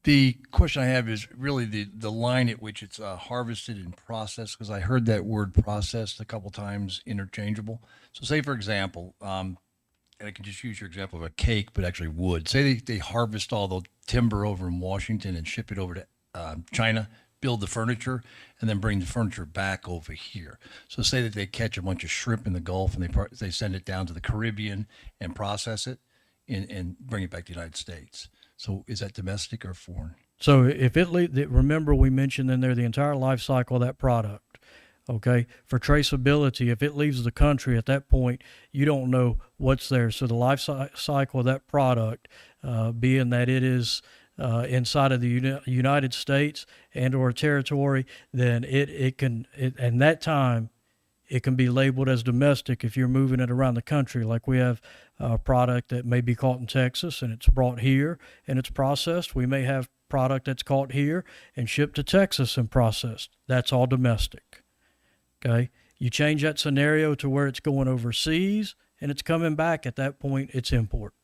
The question I have is really the line at which it's harvested and processed, because I heard that word processed a couple times interchangeable. So say, for example, and I can just use your example of a cake, but actually wood. Say they harvest all the timber over in Washington and ship it over to China, build the furniture, and then bring the furniture back over here. So say that they catch a bunch of shrimp in the Gulf and they send it down to the Caribbean and process it and bring it back to the United States. So is that domestic or foreign? So if remember we mentioned in there the entire life cycle of that product. Okay, for traceability, if it leaves the country at that point, you don't know what's there. So the life cycle of that product, being that it is inside of the United States and or territory, then it can and that time it can be labeled as domestic if you're moving it around the country. Like we have a product that may be caught in Texas and it's brought here and it's processed. We may have product that's caught here and shipped to Texas and processed. That's all domestic. Okay. You change that scenario to where it's going overseas and it's coming back. At that point, it's import.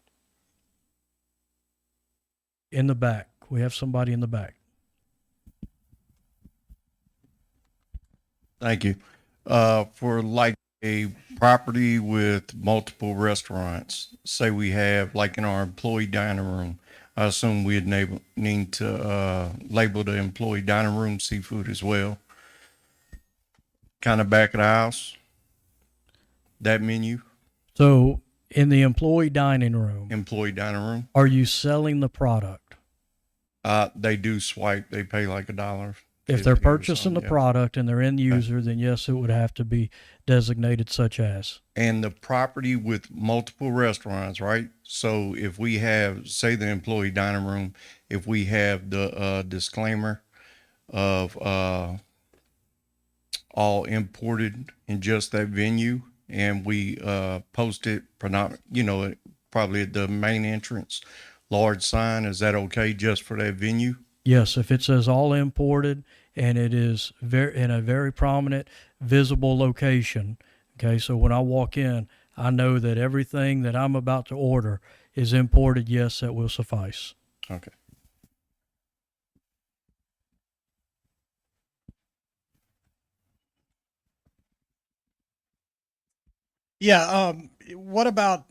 In the back. We have somebody in the back. Thank you. For like a property with multiple restaurants, say we have like in our employee dining room, I assume we'd need to label the employee dining room seafood as well. Kind of back of the house, that menu. So in the employee dining room, Are you selling the product? They do swipe. They pay like $1. If they're purchasing the product and they're end user, then yes, it would have to be designated such as. And the property with multiple restaurants, right? So if we have, say, the employee dining room, if we have the disclaimer of all imported in just that venue, and we post it, probably at the main entrance, large sign, is that okay just for that venue? Yes, if it says all imported and it is in a very prominent, visible location, okay, so when I walk in, I know that everything that I'm about to order is imported, yes, that will suffice. Okay. Yeah. What about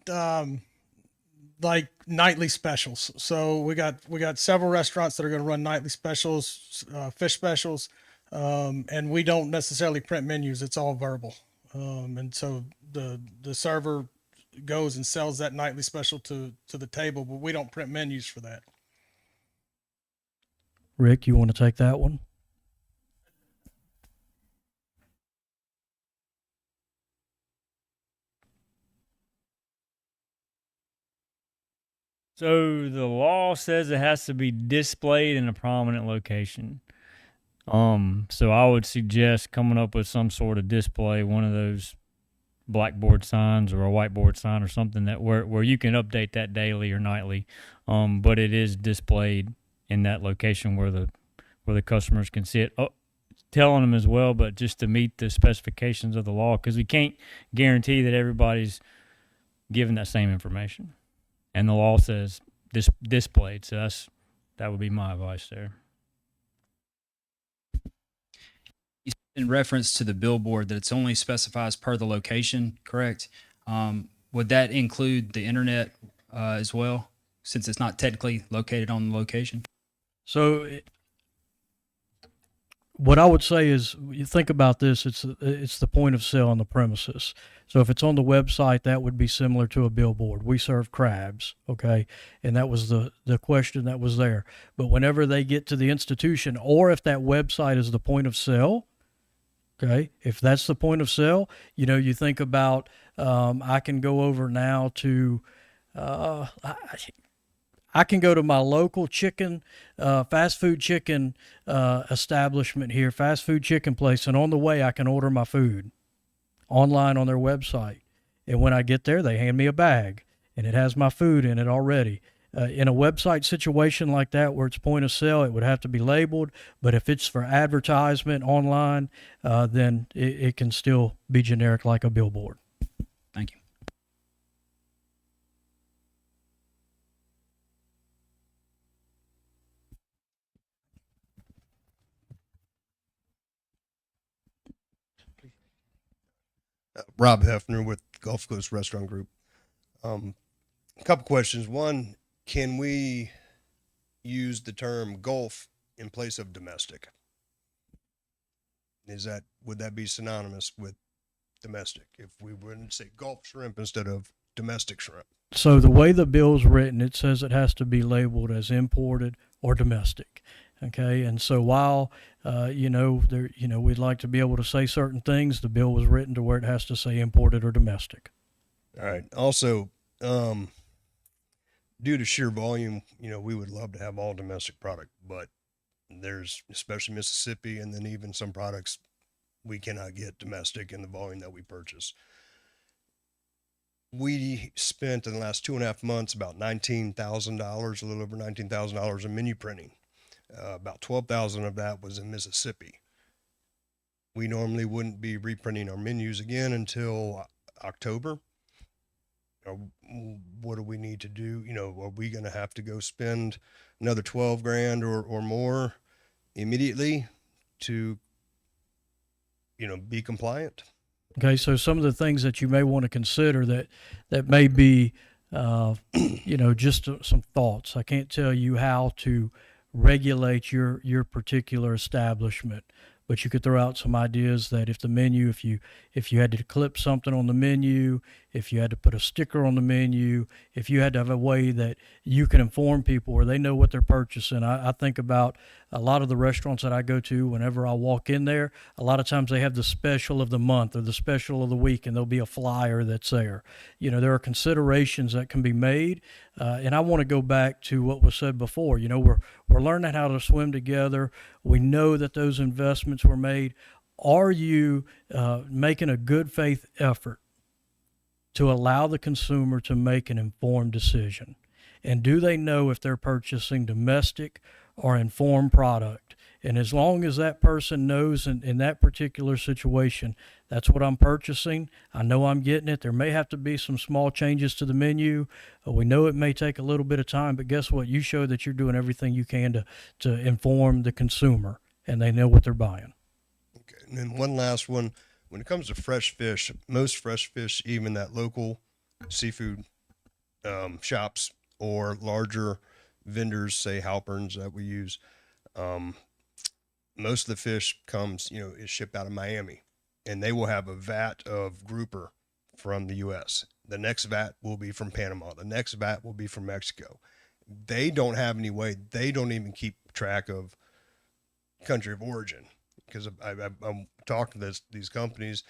like nightly specials? So we got several restaurants that are going to run nightly specials, fish specials, and we don't necessarily print menus. It's all verbal, and so the server goes and sells that nightly special to the table, but we don't print menus for that. Rick, you want to take that one? So the law says it has to be displayed in a prominent location. So I would suggest coming up with some sort of display, one of those blackboard signs or a whiteboard sign or something that where you can update that daily or nightly. But it is displayed in that location where the customers can see it. Oh, telling them as well, but just to meet the specifications of the law, because we can't guarantee that everybody's given that same information. and the law says displayed. So that would be my advice there. In reference to the billboard, that it's only specifies per the location, correct? Would that include the internet as well, since it's not technically located on the location? So what I would say is, you think about this, it's the point of sale on the premises. So if it's on the website, that would be similar to a billboard. We serve crabs, okay? And that was the question that was there. But whenever they get to the institution, or if that website is the point of sale, okay, if that's the point of sale, you think about, I can go over now to, I can go to my local chicken, fast food chicken establishment here, fast food chicken place, and on the way I can order my food online on their website. And when I get there, they hand me a bag, and it has my food in it already. In a website situation like that where it's point of sale, it would have to be labeled. But if it's for advertisement online, then it can still be generic like a billboard. Thank you. Rob Hefner with Gulf Coast Restaurant Group. A couple questions. One, can we use the term Gulf in place of domestic? Would that be synonymous with domestic if we wouldn't say Gulf shrimp instead of domestic shrimp? So the way the bill's written, it says it has to be labeled as imported or domestic. Okay, and so while we'd like to be able to say certain things, the bill was written to where it has to say imported or domestic. All right. Also, due to sheer volume, we would love to have all domestic product, but there's, especially Mississippi, and then even some products we cannot get domestic in the volume that we purchase. We spent in the last 2.5 months about $19,000, a little over $19,000 in menu printing. About 12,000 of that was in Mississippi. We normally wouldn't be reprinting our menus again until October. What do we need to do? Are we going to have to go spend another 12 grand or more immediately to, be compliant? Okay, so some of the things that you may want to consider that may be, just some thoughts. I can't tell you how to regulate your particular establishment, but you could throw out some ideas that if the menu, if you had to clip something on the menu, if you had to put a sticker on the menu, if you had to have a way that you can inform people where they know what they're purchasing. I think about a lot of the restaurants that I go to. Whenever I walk in there, a lot of times they have the special of the month or the special of the week, and there'll be a flyer that's there. There are considerations that can be made, and I want to go back to what was said before. We're learning how to swim together. We know that those investments were made. Are you making a good faith effort to allow the consumer to make an informed decision? And do they know if they're purchasing domestic or informed product? And as long as that person knows in that particular situation, that's what I'm purchasing, I know I'm getting it. There may have to be some small changes to the menu. We know it may take a little bit of time, but guess what? You show that you're doing everything you can to inform the consumer, and they know what they're buying. Okay. And then one last one. When it comes to fresh fish, most fresh fish, even that local seafood shops or larger vendors, say Halperns that we use, most of the fish comes, is shipped out of Miami, and they will have a vat of grouper from the U.S. The next vat will be from Panama. The next vat will be from Mexico. They don't have any way. They don't even keep track of country of origin, because I'm talking to these companies.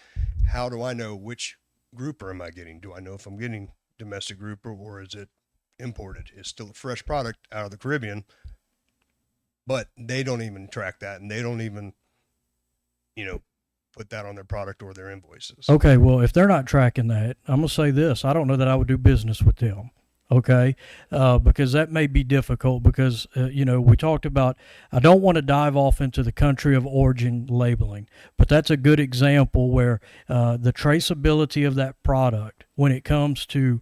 How do I know which grouper am I getting? Do I know if I'm getting domestic grouper or is it imported? It's still a fresh product out of the Caribbean, but they don't even track that, and they don't even, put that on their product or their invoices. Okay, well, if they're not tracking that, I'm going to say this. I don't know that I would do business with them. Okay, because that may be difficult because, we talked about, I don't want to dive off into the country of origin labeling, but that's a good example where the traceability of that product when it comes to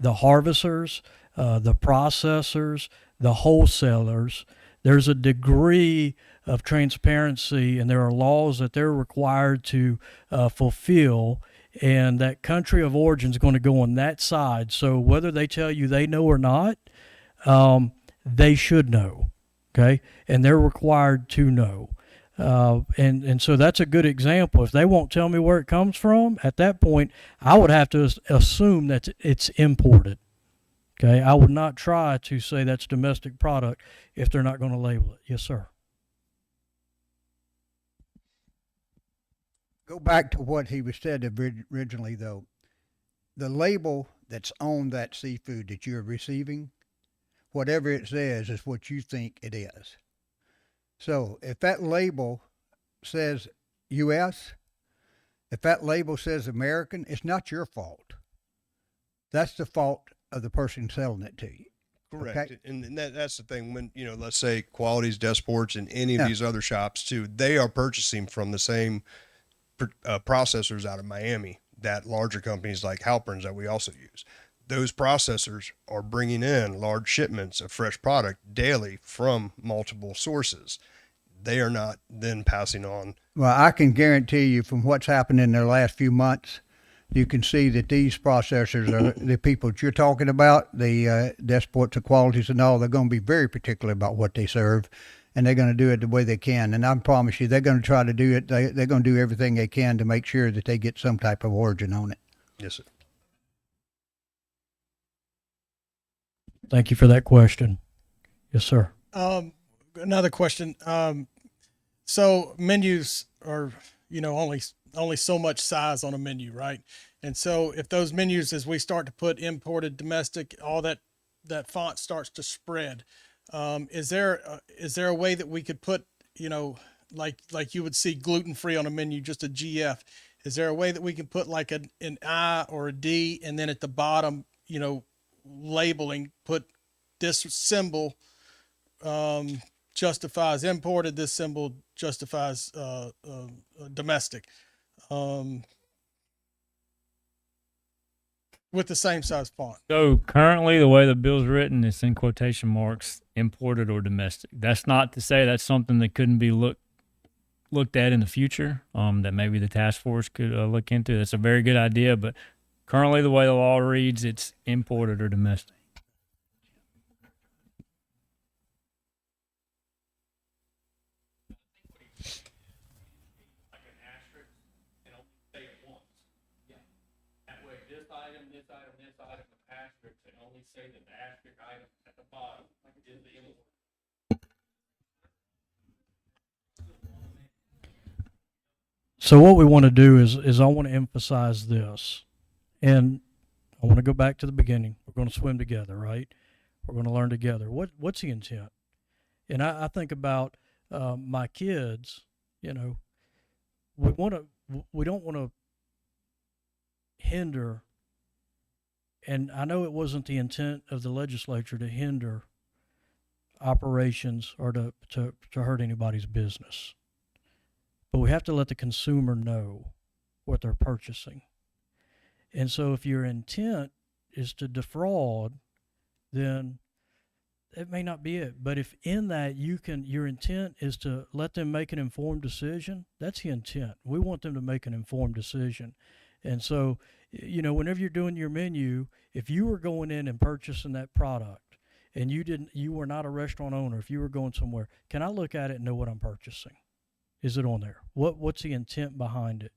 the harvesters, the processors, the wholesalers. There's a degree of transparency, and there are laws that they're required to fulfill. And that country of origin is going to go on that side. So whether they tell you they know or not, they should know. Okay, and they're required to know. And so that's a good example. If they won't tell me where it comes from, at that point, I would have to assume that it's imported. Okay, I would not try to say that's domestic product if they're not going to label it. Yes, sir. Go back to what he was said originally, though. The label that's on that seafood that you're receiving, whatever it says, is what you think it is. So if that label says U.S., if that label says American, it's not your fault. That's the fault of the person selling it to you. Correct. Okay. And that's the thing when, let's say Qualities, Desports, and any of Yeah. these other shops too, they are purchasing from the same processors out of Miami that larger companies like Halpern's that we also use. Those processors are bringing in large shipments of fresh product daily from multiple sources. They are not then passing on. Well, I can guarantee you from what's happened in the last few months, you can see that these processors are the people that you're talking about, the Desports, the Qualities and all, they're going to be very particular about what they serve, and they're going to do it the way they can. And I promise you, they're going to try to do it. They're going to do everything they can to make sure that they get some type of origin on it. Yes, sir. Thank you for that question. Yes, sir. Another question. So menus are, only so much size on a menu, right? And so if those menus, as we start to put imported, domestic, all that font starts to spread, is there a way that we could put, like you would see gluten-free on a menu, just a GF? Is there a way that we can put like an I or a D, and then at the bottom, labeling, put this symbol justifies imported, this symbol justifies domestic, with the same size font? So currently, the way the bill's written, it's in quotation marks, imported or domestic. That's not to say that's something that couldn't be looked at in the future. That maybe the task force could look into. That's a very good idea, but currently, the way the law reads, it's imported or domestic. So what we want to do is I want to emphasize this, and I want to go back to the beginning. We're going to swim together, right? We're going to learn together. What's the intent? And I think about my kids. We don't want to hinder. And I know it wasn't the intent of the legislature to hinder operations or to hurt anybody's business. But we have to let the consumer know what they're purchasing. And so if your intent is to defraud, then it may not be it. But if in that your intent is to let them make an informed decision, that's the intent. We want them to make an informed decision. And so, whenever you're doing your menu, if you were going in and purchasing that product and you were not a restaurant owner, if you were going somewhere, can I look at it and know what I'm purchasing? Is it on there? What's the intent behind it?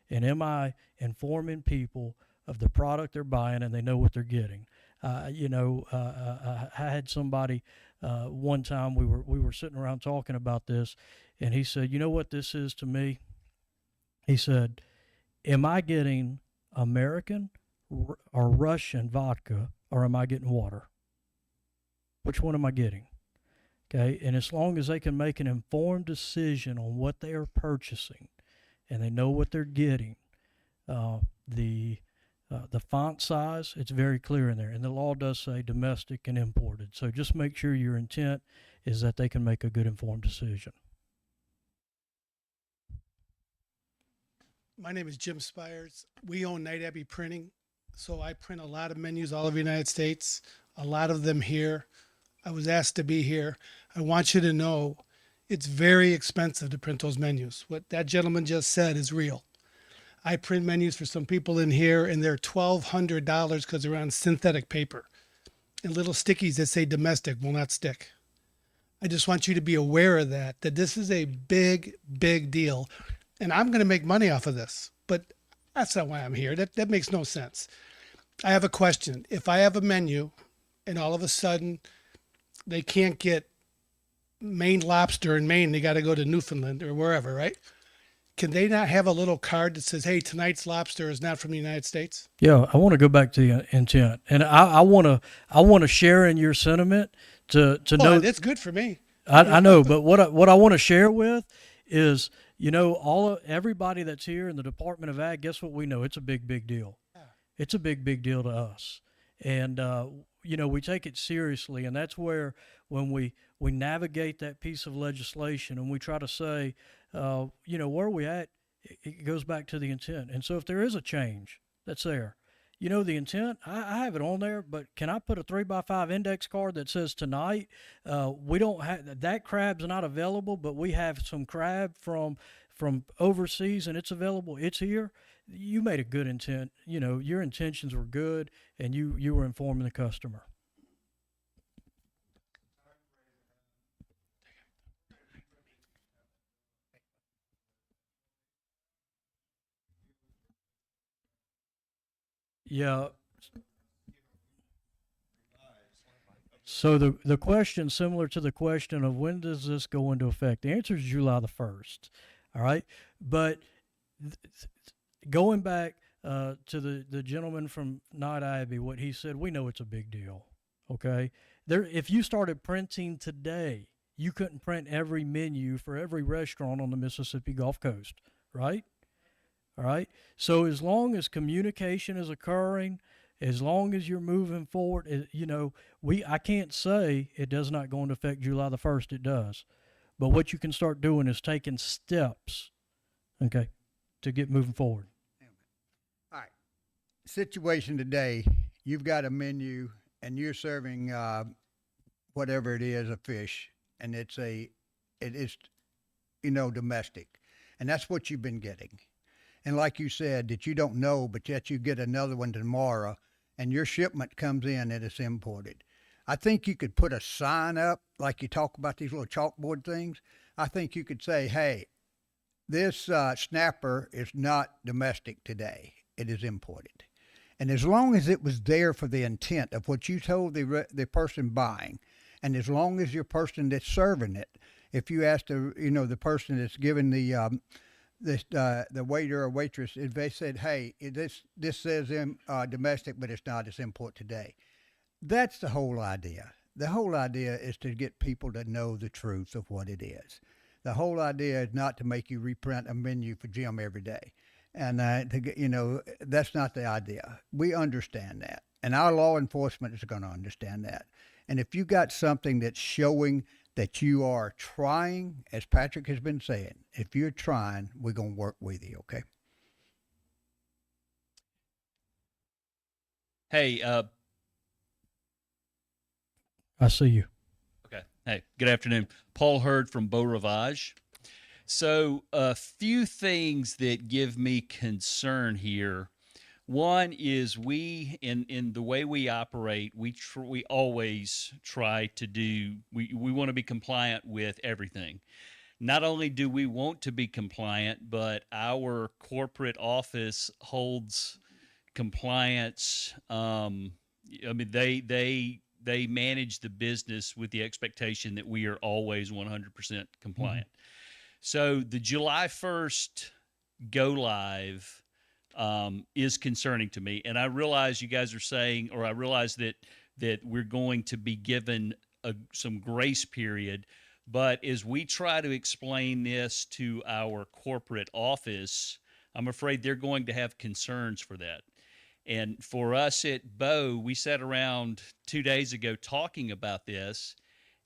And am I informing people of the product they're buying and they know what they're getting? I had somebody one time, we were sitting around talking about this, and he said, "You know what this is to me?" He said, "Am I getting American or Russian vodka, or am I getting water? Which one am I getting?" Okay, and as long as they can make an informed decision on what they are purchasing, and they know what they're getting, the font size, it's very clear in there, and the law does say domestic and imported. So just make sure your intent is that they can make a good informed decision. My name is Jim Spires. We own Night Abbey Printing. So I print a lot of menus all over the United States, a lot of them here. I was asked to be here. I want you to know it's very expensive to print those menus. What that gentleman just said is real. I print menus for some people in here, and they're $1,200 because they're on synthetic paper. And little stickies that say domestic will not stick. I just want you to be aware of that this is a big, big deal. And I'm going to make money off of this, but that's not why I'm here. That makes no sense. I have a question. If I have a menu and all of a sudden they can't get Maine lobster in Maine, they got to go to Newfoundland or wherever, right? Can they not have a little card that says, hey, tonight's lobster is not from the United States? Yeah, I want to go back to the intent, and I want to share in your sentiment to know. Well, it's good for me. I know, but what I want to share with is, everybody that's here in the Department of Ag, guess what we know? It's a big deal. It's a big deal to us. And, we take it seriously. And that's where when we navigate that piece of legislation and we try to say, where are we at? It goes back to the intent. And so if there is a change that's there, the intent, I have it on there, but can I put a 3x5 index card that says tonight, we don't have, that crab's not available, but we have some crab from overseas and it's available, it's here. You made a good intent. Your intentions were good and you were informing the customer. Yeah. So the question, similar to the question of when does this go into effect? The answer is July the 1st. All right. But going back to the gentleman from Night Abbey, what he said, we know it's a big deal. Okay. If you started printing today, you couldn't print every menu for every restaurant on the Mississippi Gulf Coast. Right. All right. So as long as communication is occurring, as long as you're moving forward, I can't say it does not go into effect July the 1st. It does. But what you can start doing is taking steps, okay, to get moving forward. All right. Situation today, you've got a menu and you're serving whatever it is, a fish, and it is domestic. And that's what you've been getting. And like you said, that you don't know, but yet you get another one tomorrow, and your shipment comes in and it's imported. I think you could put a sign up, like you talk about these little chalkboard things. I think you could say, hey, this snapper is not domestic today. It is imported. And as long as it was there for the intent of what you told the person buying, and as long as your person that's serving it, if you ask the person that's giving the waiter or waitress, if they said, hey, this says domestic, but it's not, it's import today. That's the whole idea. The whole idea is to get people to know the truth of what it is. The whole idea is not to make you reprint a menu for Jim every day. And, that's not the idea. We understand that. And our law enforcement is going to understand that. And if you got something that's showing that you are trying, as Patrick has been saying, if you're trying, we're going to work with you, okay? Hey, I see you. okay. Hey, good afternoon. Paul Hurd from Beau Rivage. So, a few things that give me concern here. One is in the way we operate, we always try to do, we want to be compliant with everything. Not only do we want to be compliant, but our corporate office holds compliance. They manage the business with the expectation that we are always 100% compliant. Mm-hmm. So the July 1st go live is concerning to me. And I realize you guys are saying, or I realize that we're going to be given some grace period. But as we try to explain this to our corporate office, I'm afraid they're going to have concerns for that. And for us at Beau, we sat around 2 days ago talking about this,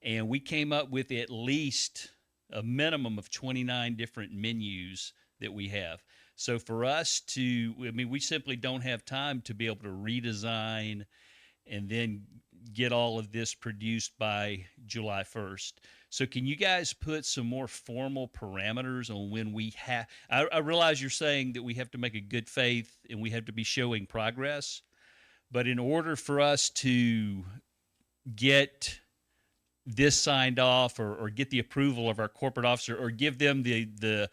and we came up with at least a minimum of 29 different menus that we have. So for us to, I mean, we simply don't have time to be able to redesign and then get all of this produced by July 1st. So can you guys put some more formal parameters on when we have, I realize you're saying that we have to make a good faith and we have to be showing progress, but in order for us to get this signed off or get the approval of our corporate officer or give them the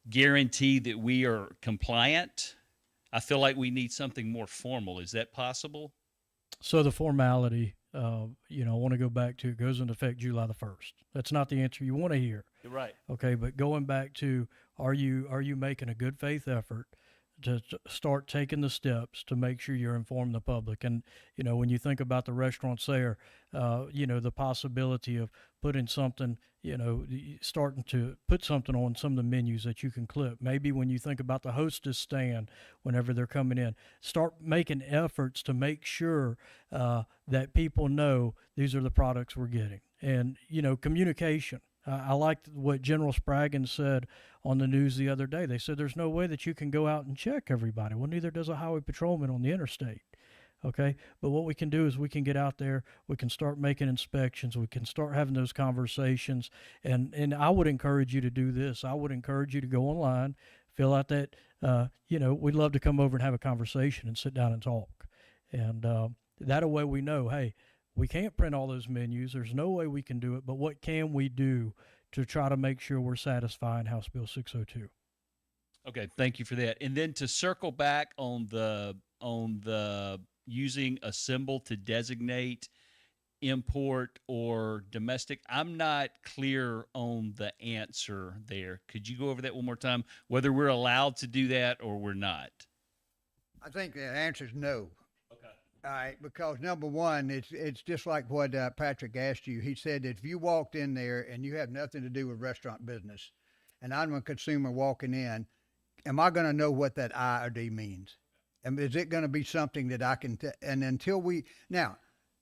guarantee that we are compliant, I feel like we need something more formal. Is that possible? So the formality, I want to go back to, it goes into effect July the 1st. That's not the answer you want to hear. You're right. Okay, but going back to, are you making a good faith effort to start taking the steps to make sure you're informing the public? And when you think about the restaurants there, the possibility of putting something, starting to put something on some of the menus that you can clip. Maybe when you think about the hostess stand, whenever they're coming in, start making efforts to make sure that people know these are the products we're getting. And communication. I liked what General Spraggins said on the news the other day. They said there's no way that you can go out and check everybody. Well, neither does a highway patrolman on the interstate. Okay, but what we can do is we can get out there, we can start making inspections, we can start having those conversations, and I would encourage you to do this. I would encourage you to go online, fill out that, we'd love to come over and have a conversation and sit down and talk. And that way we know, hey, we can't print all those menus. There's no way we can do it, but what can we do to try to make sure we're satisfying House Bill 602? Okay, thank you for that. And then to circle back on the using a symbol to designate import or domestic, I'm not clear on the answer there. Could you go over that one more time? Whether we're allowed to do that or we're not? I think the answer is no. Okay. All right, because number one, it's just like what Patrick asked you. He said that if you walked in there and you have nothing to do with restaurant business, and I'm a consumer walking in, am I going to know what that I or D means? And is it going to be something that I can? And until now,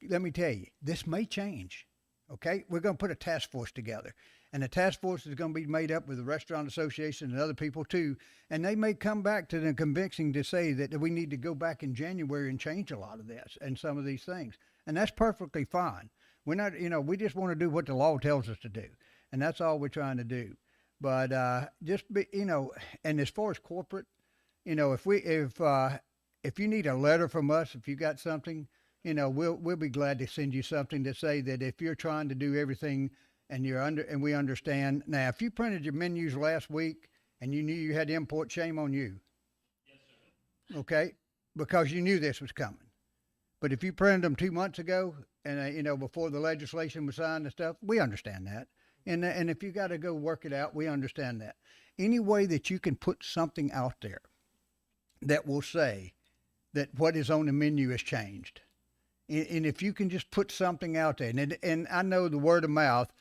let me tell you, this may change. Okay, we're going to put a task force together, and the task force is going to be made up with the Restaurant Association and other people too. And they may come back to the conviction to say that we need to go back in January and change a lot of this and some of these things, and that's perfectly fine. We're not, we just want to do what the law tells us to do, and that's all we're trying to do. But just be, and as far as corporate, if you need a letter from us, if you got something, we'll be glad to send you something to say that if you're trying to do everything and and we understand. Now, if you printed your menus last week and you knew you had import, shame on you. Yes, sir. Okay, because you knew this was coming. But if you printed them 2 months ago and before the legislation was signed and stuff, we understand that. And if you got to go work it out, we understand that. Any way that you can put something out there that will say that what is on the menu has changed. And if you can just put something out there, and I know the word of mouth,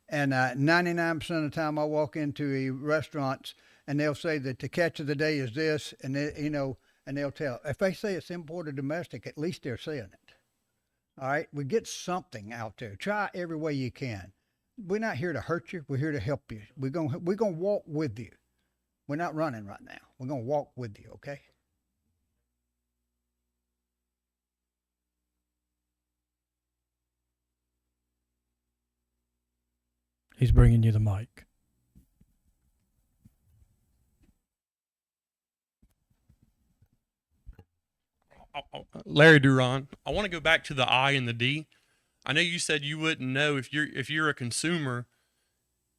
and 99% of the time I walk into a restaurant and they'll say that the catch of the day is this, and and they'll tell. If they say it's imported domestic, at least they're saying it. All right, we get something out there. Try every way you can. We're not here to hurt you. We're here to help you. We're gonna walk with you. We're not running right now. We're gonna walk with you. Okay. He's bringing you the mic. Larry Duran. I want to go back to the I and the D. I know you said you wouldn't know if you're a consumer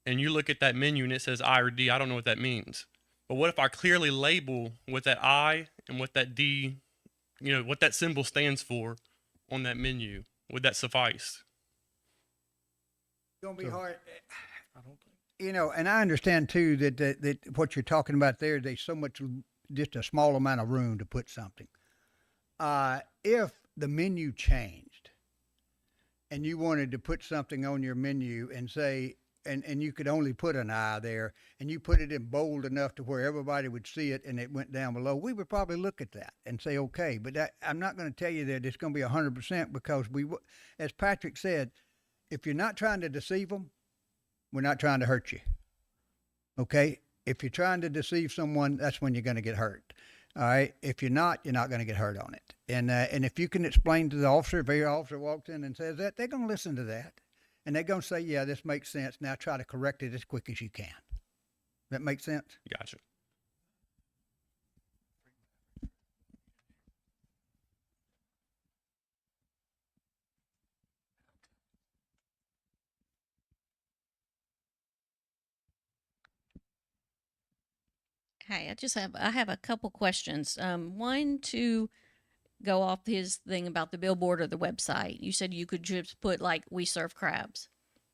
and you look at that menu and it says I or D. I don't know what that means. But what if I clearly label what that I and what that D, what that symbol stands for on that menu? Would that suffice? It's gonna be hard. I don't think. And I understand too that what you're talking about there, there's so much, just a small amount of room to put something. If the menu changed and you wanted to put something on your menu and say, and you could only put an I there, and you put it in bold enough to where everybody would see it and it went down below, we would probably look at that and say, okay, but I'm not going to tell you that it's going to be 100% because as Patrick said, if you're not trying to deceive them, we're not trying to hurt you. Okay? If you're trying to deceive someone, that's when you're going to get hurt. All right. If you're not going to get hurt on it. And if you can explain to the officer, if your officer walks in and says that, they're going to listen to that, and they're going to say, "Yeah, this makes sense." Now try to correct it as quick as you can. That makes sense. Gotcha. Hi, I have a couple questions. One to go off his thing about the billboard or the website. You said you could just put like "we serve crabs,"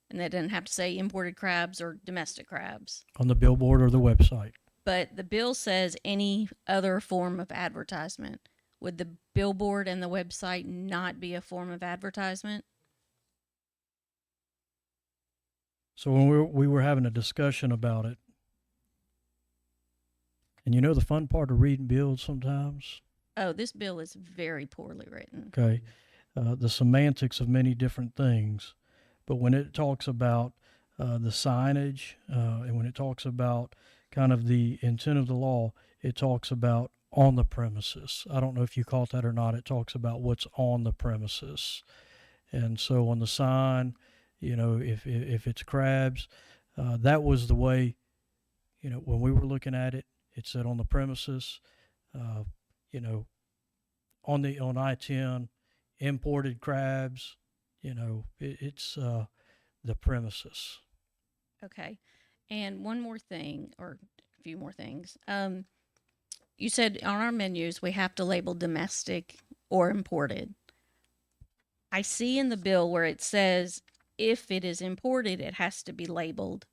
and that doesn't have to say imported crabs or domestic crabs. On the billboard or the website. But the bill says any other form of advertisement. Would the billboard and the website not be a form of advertisement? So when we were having a discussion about it, and you know the fun part of reading bills sometimes, Oh, this bill is very poorly written. okay, the semantics of many different things, but when it talks about the signage and when it talks about kind of the intent of the law, it talks about on the premises. I don't know if you caught that or not. It talks about what's on the premises, and so on the sign, you know, if it's crabs, that was the way, you know, when we were looking at it. It said on the premises, you know, on I-10, imported crabs, you know, it's the premises. Okay. And one more thing, or a few more things. You said on our menus we have to label domestic or imported. I see in the bill where it says if it is imported, it has to be labeled.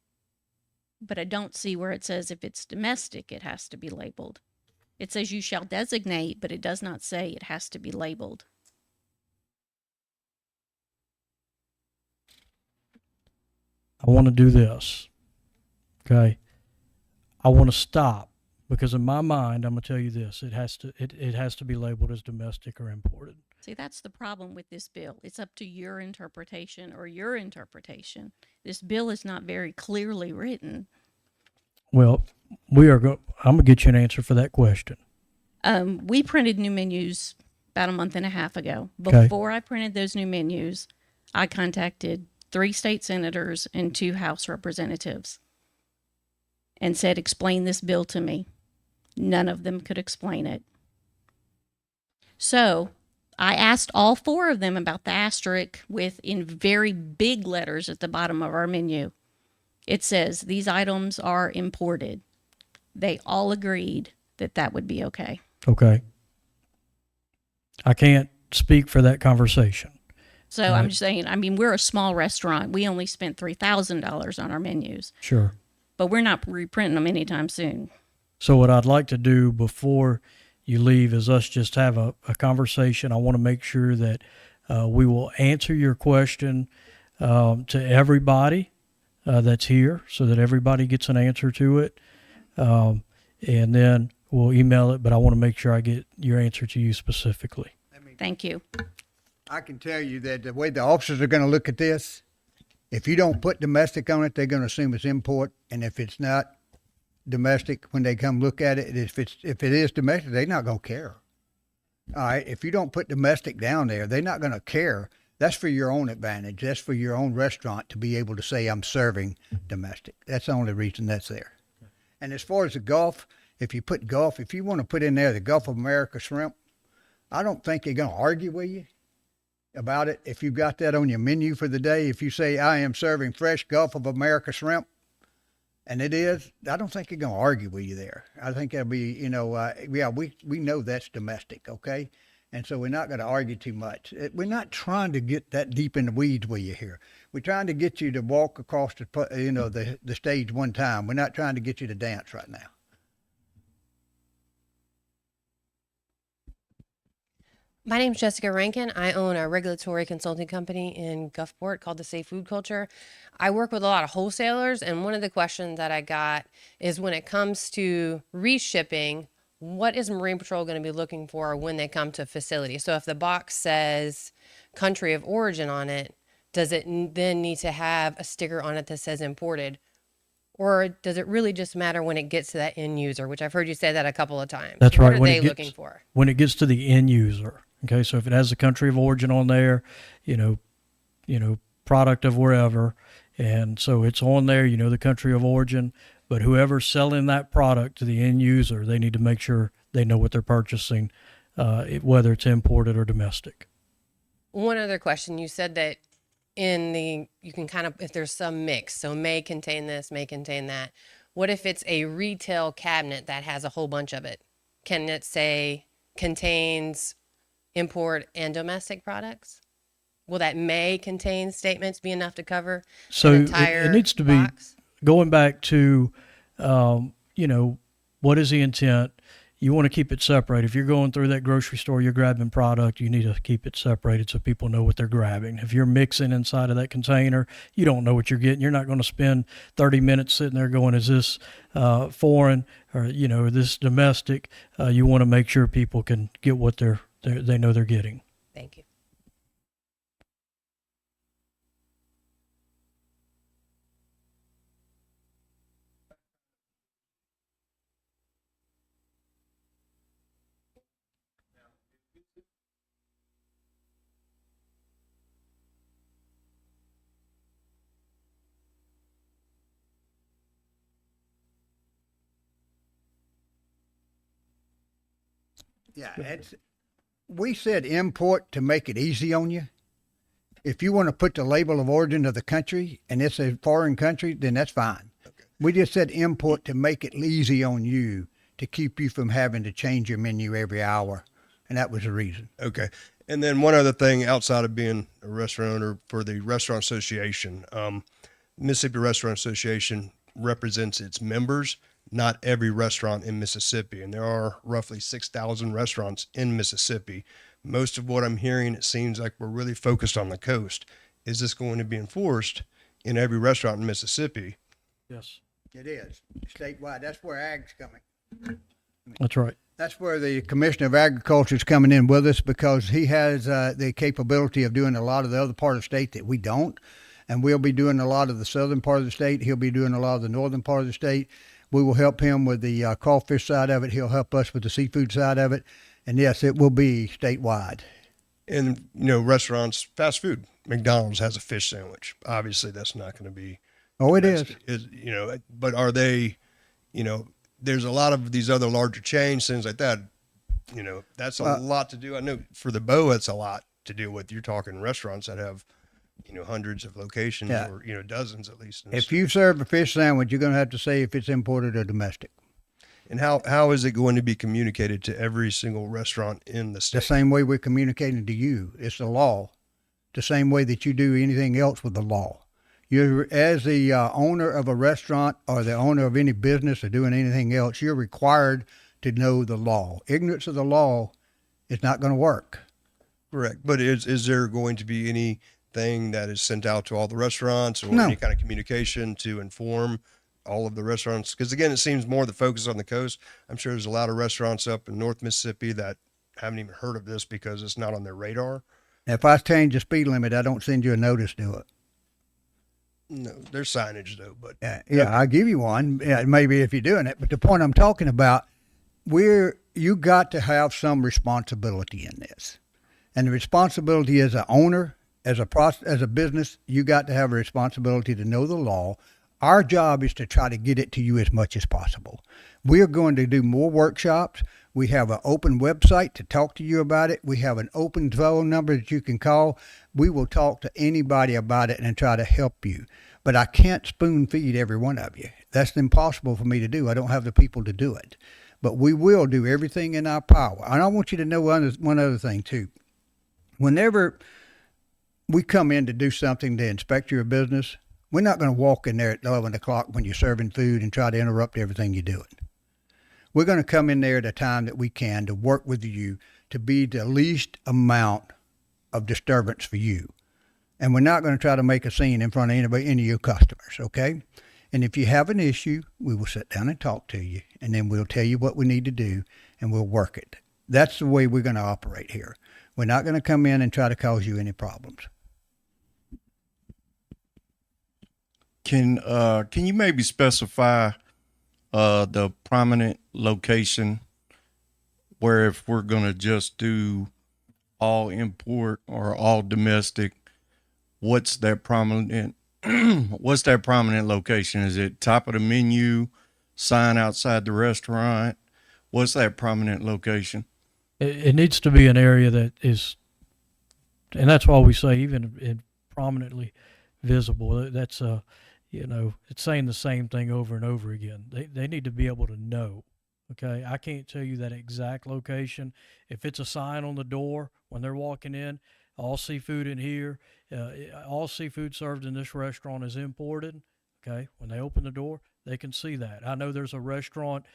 But I don't see where it says if it's domestic, it has to be labeled. It says you shall designate, but it does not say it has to be labeled. I want to do this. Okay. I want to stop because in my mind, I'm gonna tell you this: it has to be labeled as domestic or imported. See, that's the problem with this bill. It's up to your interpretation or your interpretation. This bill is not very clearly written. Well, I'm gonna get you an answer for that question. We printed new menus about a month and a half ago. Okay. Before I printed those new menus, I contacted 3 state senators and 2 House representatives and said, explain this bill to me. None of them could explain it. So I asked all 4 of them about the asterisk with in very big letters at the bottom of our menu. It says these items are imported. They all agreed that that would be okay. Okay. I can't speak for that conversation. So I'm just saying, I mean, we're a small restaurant. We only spent $3,000 on our menus, Sure. but we're not reprinting them anytime soon. So what I'd like to do before you leave is us just have a conversation. I want to make sure that we will answer your question to everybody that's here so that everybody gets an answer to it. And then we'll email it, but I want to make sure I get your answer to you specifically. Thank you. I can tell you that the way the officers are going to look at this, if you don't put domestic on it, they're going to assume it's import, and if it's not domestic, when they come look at it, if it is domestic, they're not going to care. All right, if you don't put domestic down there, they're not going to care. That's for your own advantage. That's for your own restaurant to be able to say I'm serving domestic. That's the only reason that's there. And as far as the Gulf, if you want to put in there the Gulf of America shrimp, I don't think they're going to argue with you about it. If you've got that on your menu for the day, if you say I am serving fresh Gulf of America shrimp, and it is, I don't think they're going to argue with you there. I think that'll be, yeah, we know that's domestic, okay? And so we're not going to argue too much. We're not trying to get that deep in the weeds with you here. We're trying to get you to walk across the stage one time. We're not trying to get you to dance right now. My name's Jessica Rankin. I own a regulatory consulting company in Gulfport called the Safe Food Culture. I work with a lot of wholesalers, and one of the questions that I got is when it comes to reshipping, what is Marine Patrol going to be looking for when they come to a facility? So if the box says country of origin on it, does it then need to have a sticker on it that says imported? Or does it really just matter when it gets to that end user, which I've heard you say that a couple of times? That's What right. are When they it gets, looking for? when it gets to the end user. Okay. So if it has the country of origin on there, you know, product of wherever. And so it's on there, the country of origin, but whoever's selling that product to the end user, they need to make sure they know what they're purchasing, whether it's imported or domestic. One other question. You said that you can kind of, if there's some mix, so may contain this, may contain that. What if it's a retail cabinet that has a whole bunch of it? Can it say contains import and domestic products? Will that may contain statements be enough to cover So an entire it needs to box? be going back to, what is the intent? You want to keep it separate. If you're going through that grocery store, you're grabbing product, you need to keep it separated so people know what they're grabbing. If you're mixing inside of that container, you don't know what you're getting. You're not going to spend 30 minutes sitting there going, is this foreign or, this domestic? You want to make sure people can get what they know they're getting. Thank you. Yeah, we said import to make it easy on you. If you want to put the label of origin of the country and it's a foreign country, then that's fine. Okay. We just said import to make it easy on you, to keep you from having to change your menu every hour. And that was the reason. Okay. And then one other thing outside of being a restaurant owner for the Restaurant Association, Mississippi Restaurant Association represents its members, not every restaurant in Mississippi. And there are roughly 6,000 restaurants in Mississippi. Most of what I'm hearing, it seems like we're really focused on the coast. Is this going to be enforced in every restaurant in Mississippi? Yes. It is statewide. That's where ag's coming. That's right. That's where the Commissioner of Agriculture is coming in with us, because he has the capability of doing a lot of the other part of the state that we don't. And we'll be doing a lot of the southern part of the state. He'll be doing a lot of the northern part of the state. We will help him with the crawfish side of it. He'll help us with the seafood side of it. And yes, it will be statewide. And, restaurants, fast food, McDonald's has a fish sandwich. Obviously, that's not going to be. Oh, it is. But are they, there's a lot of these other larger chains, things like that. That's a lot to do. I know for the BOA, it's a lot to deal with. You're talking restaurants that have, hundreds of locations, Yeah. or, dozens at least. If you serve a fish sandwich, you're going to have to say if it's imported or domestic. And how is it going to be communicated to every single restaurant in the state? The same way we're communicating to you. It's the law. The same way that you do anything else with the law. You're, as the owner of a restaurant or the owner of any business or doing anything else, you're required to know the law. Ignorance of the law is not going to work. Correct. But is there going to be anything that is sent out to all the restaurants, or No. any kind of communication to inform all of the restaurants? Because again, it seems more the focus on the coast. I'm sure there's a lot of restaurants up in North Mississippi that haven't even heard of this because it's not on their radar. If I change the speed limit, I don't send you a notice to it. No, there's signage though, but Yeah, I'll give you one. Yeah, maybe if you're doing it. But the point I'm talking about, you got to have some responsibility in this. And the responsibility as an owner, as a business, you got to have a responsibility to know the law. Our job is to try to get it to you as much as possible. We are going to do more workshops. We have an open website to talk to you about it. We have an open phone number that you can call. We will talk to anybody about it and try to help you. But I can't spoon feed every one of you. That's impossible for me to do. I don't have the people to do it. But we will do everything in our power. And I want you to know one other thing too. Whenever we come in to do something to inspect your business, we're not going to walk in there at 11 o'clock when you're serving food and try to interrupt everything you're doing. We're going to come in there at a time that we can to work with you to be the least amount of disturbance for you. And we're not going to try to make a scene in front of any of your customers, okay? And if you have an issue, we will sit down and talk to you, and then we'll tell you what we need to do, and we'll work it. That's the way we're going to operate here. We're not going to come in and try to cause you any problems. Can you maybe specify the prominent location where if we're gonna just do all import or all domestic, what's that prominent what's that prominent location? Is it top of the menu, sign outside the restaurant? What's that prominent location? It needs to be an area that is, and that's why we say even in prominently visible. That's it's saying the same thing over and over again. They need to be able to know. Okay, I can't tell you that exact location. If it's a sign on the door when they're walking in, all seafood in here, all seafood served in this restaurant is imported. Okay, when they open the door, they can see that. I know there's a restaurant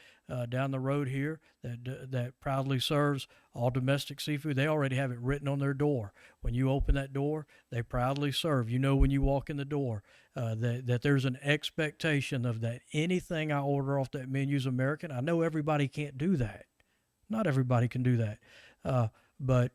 down the road here that proudly serves all domestic seafood. They already have it written on their door. When you open that door, they proudly serve. You know when you walk in the door that there's an expectation of that anything I order off that menu is American. I know everybody can't do that. Not everybody can do that, but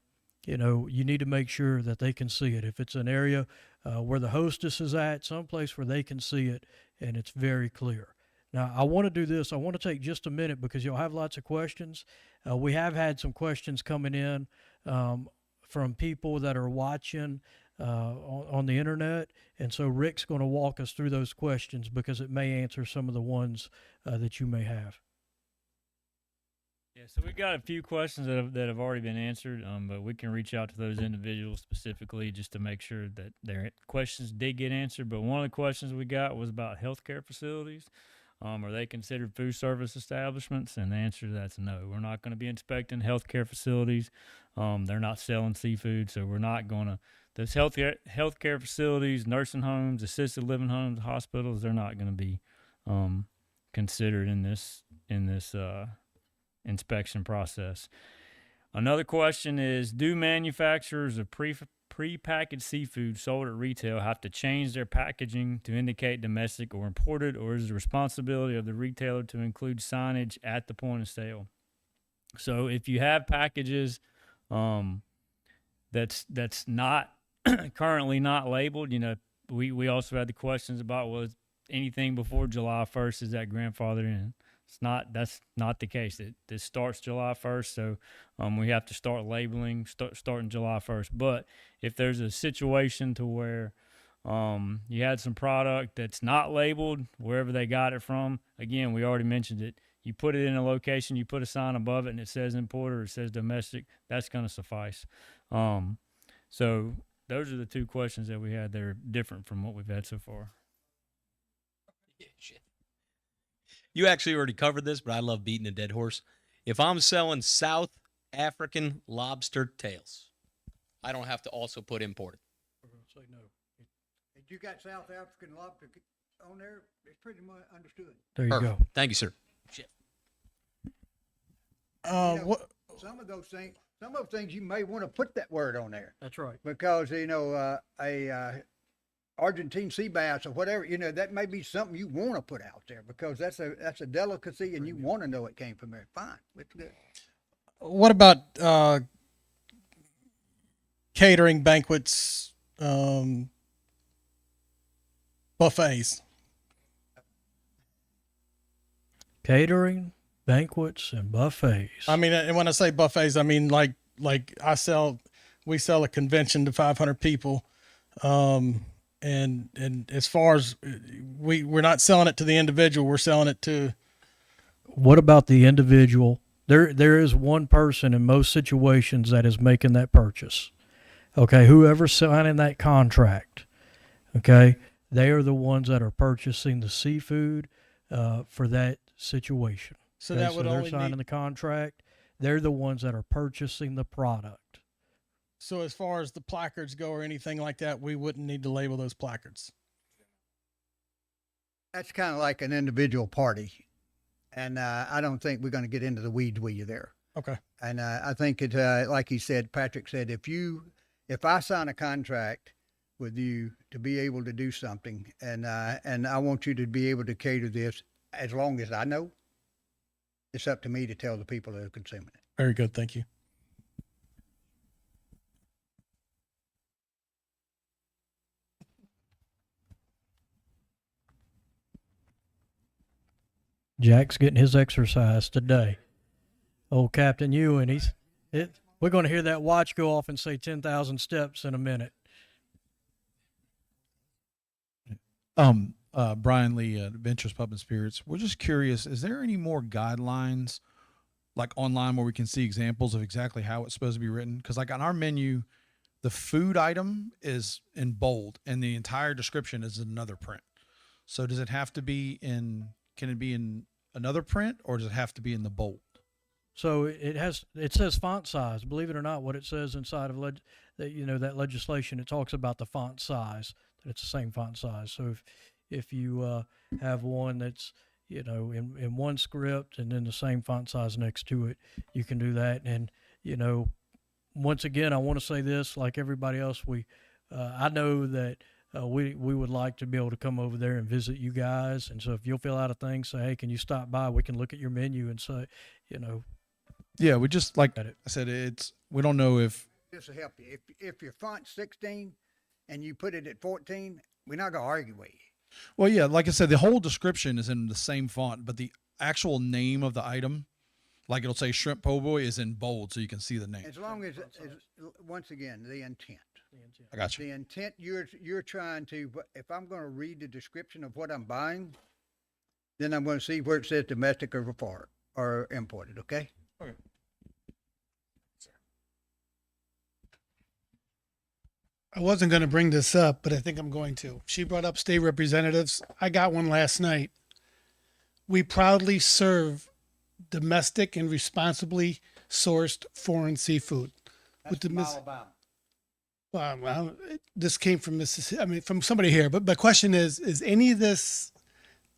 you need to make sure that they can see it. If it's an area where the hostess is at, someplace where they can see it and it's very clear. Now, I want to do this. I want to take just a minute because you'll have lots of questions. We have had some questions coming in from people that are watching on the internet, and so Rick's going to walk us through those questions because it may answer some of the ones that you may have. Yeah, so we got a few questions that have already been answered, but we can reach out to those individuals specifically just to make sure that their questions did get answered. But one of the questions we got was about healthcare facilities. Are they considered food service establishments? And the answer to that's no. We're not going to be inspecting healthcare facilities. They're not selling seafood, so we're not going to. Those healthcare facilities, nursing homes, assisted living homes, hospitals, they're not going to be considered in this inspection process. Another question is, do manufacturers of prepackaged seafood sold at retail have to change their packaging to indicate domestic or imported, or is it the responsibility of the retailer to include signage at the point of sale? So if you have packages that's not currently not labeled, we also had the questions about was anything before July 1st, is that grandfathered in? That's not the case. This starts July 1st, so we have to start labeling starting July 1st. But if there's a situation to where you had some product that's not labeled, wherever they got it from, again, we already mentioned it. You put it in a location, you put a sign above it, and it says imported or it says domestic, that's going to suffice. So those are the two questions that we had that are different from what we've had so far. Yeah, shit. You actually already covered this, but I love beating a dead horse. If I'm selling South African lobster tails, I don't have to also put imported. We're going to say no. If you got South African lobster on there, it's pretty much understood. There you Perfect. go. Thank you, sir. Shit. Some of those things you may want to put that word on there That's right. because Argentine sea bass or whatever, that may be something you want to put out there because that's a delicacy and you want to know it came from there. Fine, it's good. What about catering, banquets, buffets? Catering, banquets, and buffets. I mean, and when I say buffets, I mean like we sell a convention to 500 people. And as far as we're not selling it to the individual, we're selling it to. What about the individual? There is one person in most situations that is making that purchase. Okay, whoever's signing that contract, okay, they are the ones that are purchasing the seafood for that situation. So okay? that would they're only signing the contract. They're the ones that are purchasing the product. So as far as the placards go or anything like that, we wouldn't need to label those placards. That's kind of like an individual party. And I don't think we're going to get into the weeds with you there. Okay. And I think it, like he said, Patrick said, if I sign a contract with you to be able to do something, and I want you to be able to cater this, as long as I know, it's up to me to tell the people that are consuming it. Very good. Thank you. Jack's getting his exercise today. Old Captain Ewan, we're going to hear that watch go off and say 10,000 steps in a minute. Brian Lee, Adventures Pub and Spirits. We're just curious, is there any more guidelines like online where we can see examples of exactly how it's supposed to be written? Because like on our menu, the food item is in bold and the entire description is in another print. So does it have to be can it be in another print or does it have to be in the bold? So it says font size. Believe it or not, what it says inside of that legislation, it talks about the font size, that it's the same font size. So if you have one that's in one script and then the same font size next to it, you can do that. And once again, I want to say this, like everybody else, I know that we would like to be able to come over there and visit you guys. And so if you'll fill out a thing, say, hey, can you stop by? We can look at your menu and say, Yeah, we just like I said, we don't know if This will help you. If your font's 16 and you put it at 14, we're not gonna argue with you. Well, yeah, like I said, the whole description is in the same font, but the actual name of the item, like it'll say shrimp po' boy, is in bold, so you can see the name. As long as once again, the intent. I got you. The intent you're trying to. If I'm going to read the description of what I'm buying, then I'm going to see where it says domestic or foreign or imported. Okay. Okay. I wasn't going to bring this up, but I think I'm going to. She brought up state representatives. I got one last night. We proudly serve domestic and responsibly sourced foreign seafood. That's from Alabama. Well, this came from Mississippi. I mean, from somebody here. But my question is any of this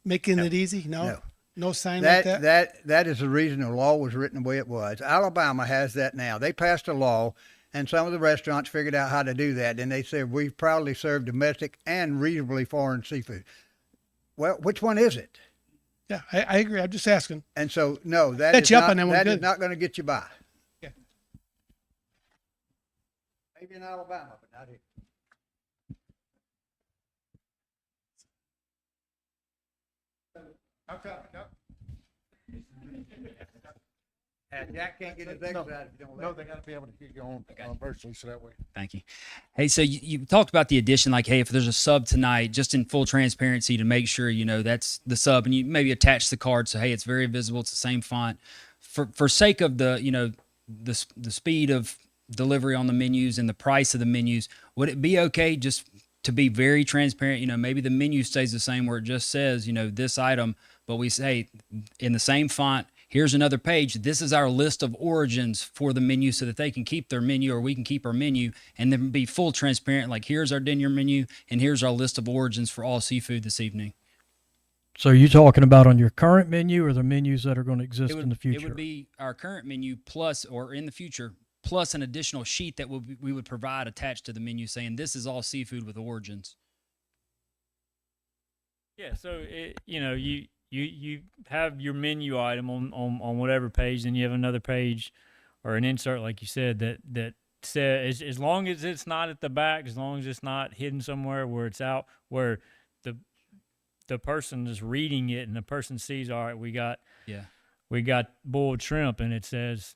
making it easy? No. No sign like that? That is the reason the law was written the way it was. Alabama has that now. They passed a law, and some of the restaurants figured out how to do that. And they said, we proudly serve domestic and reasonably foreign seafood. Well, which one is it? Yeah, I agree. I'm just asking. And so, no, that Set is you up not, on that one. that is Good. not going to get you by. Yeah. Maybe in Alabama, but not here. Jack can't get his exercise if you don't let him. They got to be able to get you on virtually, so that way. Thank you. Hey, so you talked about the addition, like, hey, if there's a sub tonight, just in full transparency to make sure, that's the sub, and you maybe attach the card so, hey, it's very visible, it's the same font. For sake of the speed of delivery on the menus and the price of the menus, would it be okay just to be very transparent? Maybe the menu stays the same where it just says, this item, but we say in the same font, here's another page. This is our list of origins for the menu so that they can keep their menu or we can keep our menu, and then be full transparent. Like, here's our dinner menu and here's our list of origins for all seafood this evening. So are you talking about on your current menu or the menus that are going to exist in the future? It would be our current menu plus, or in the future, plus an additional sheet that we would provide attached to the menu saying this is all seafood with origins. Yeah, so you have your menu item on whatever page, then you have another page or an insert, like you said, that says, as long as it's not at the back, as long as it's not hidden somewhere where it's out, where the person is reading it and the person sees, all right, we got boiled shrimp, and it says,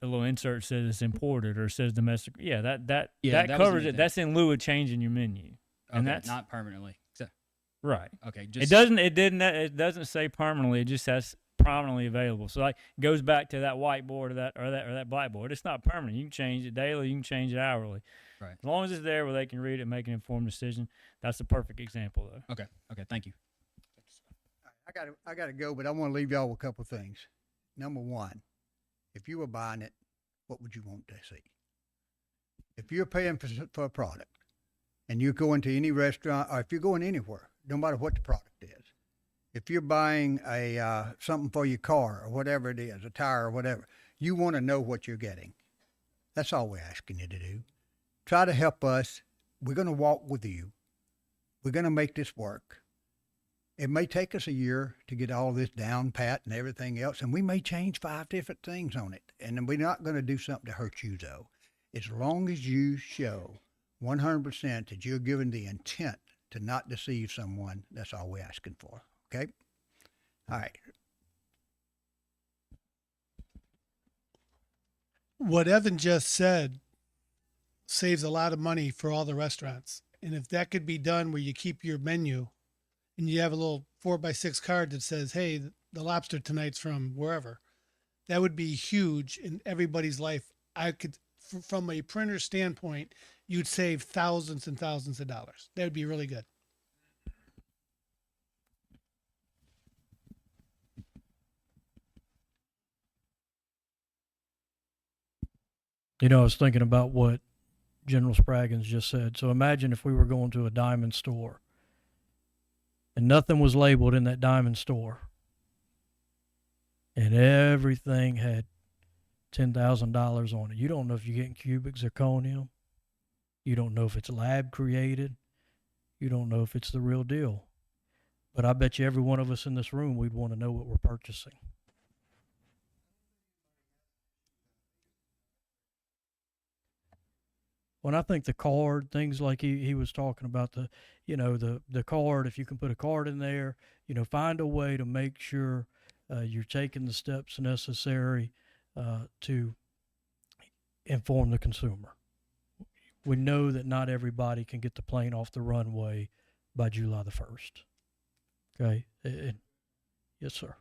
a little insert says it's imported or says domestic. Yeah, that covers it. That's in lieu of changing your menu, and Okay, that's not permanently. right. Okay, It doesn't say permanently. It just says prominently available. So like, it goes back to that whiteboard or that blackboard. It's not permanent. You can change it daily. You can change it hourly. Right. As long as it's there where they can read it and make an informed decision. That's a perfect example, though. Okay. Thank you. I gotta go, but I want to leave y'all with a couple things. Number one, if you were buying it, what would you want to see? If you're paying for a product and you're going to any restaurant, or if you're going anywhere, no matter what the product is, if you're buying something for your car or whatever it is, a tire or whatever, you want to know what you're getting. That's all we're asking you to do. Try to help us. We're going to walk with you. We're going to make this work. It may take us a year to get all this down pat and everything else, and we may change 5 different things on it. And we're not going to do something to hurt you, though. As long as you show 100% that you're given the intent to not deceive someone, that's all we're asking for. Okay? All right. what Evan just said saves a lot of money for all the restaurants. And if that could be done where you keep your menu and you have a little 4x6 card that says, hey, the lobster tonight's from wherever, that would be huge in everybody's life. I could, from a printer standpoint, you'd save thousands and thousands of dollars. That would be really good. You know, I was thinking about what General Spraggins just said. So imagine if we were going to a diamond store and nothing was labeled in that diamond store and everything had $10,000 on it. You don't know if you're getting cubic zirconium. You don't know if it's lab created. You don't know if it's the real deal. But I bet you every one of us in this room, we'd want to know what we're purchasing. When I think the card, things like he was talking about, the card, if you can put a card in there, find a way to make sure you're taking the steps necessary to inform the consumer. We know that not everybody can get the plane off the runway by July the 1st. Okay? Yes, sir.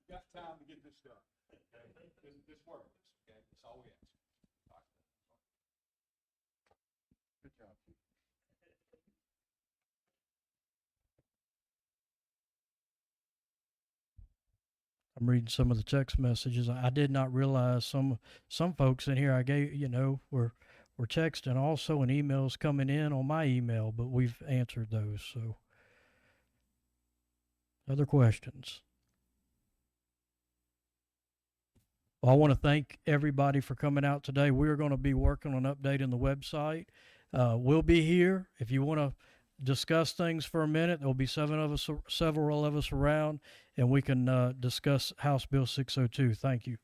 Got time to get this done. Okay? This works. Okay? That's all we ask. All right. Good job. I'm reading some of the text messages. I did not realize some folks in here I gave, were texting also, and emails coming in on my email, but we've answered those. So, other questions? Well, I want to thank everybody for coming out today. We're going to be working on updating the website. We'll be here if you want to discuss things for a minute. There'll be several of us around, and we can discuss House Bill 602. Thank you.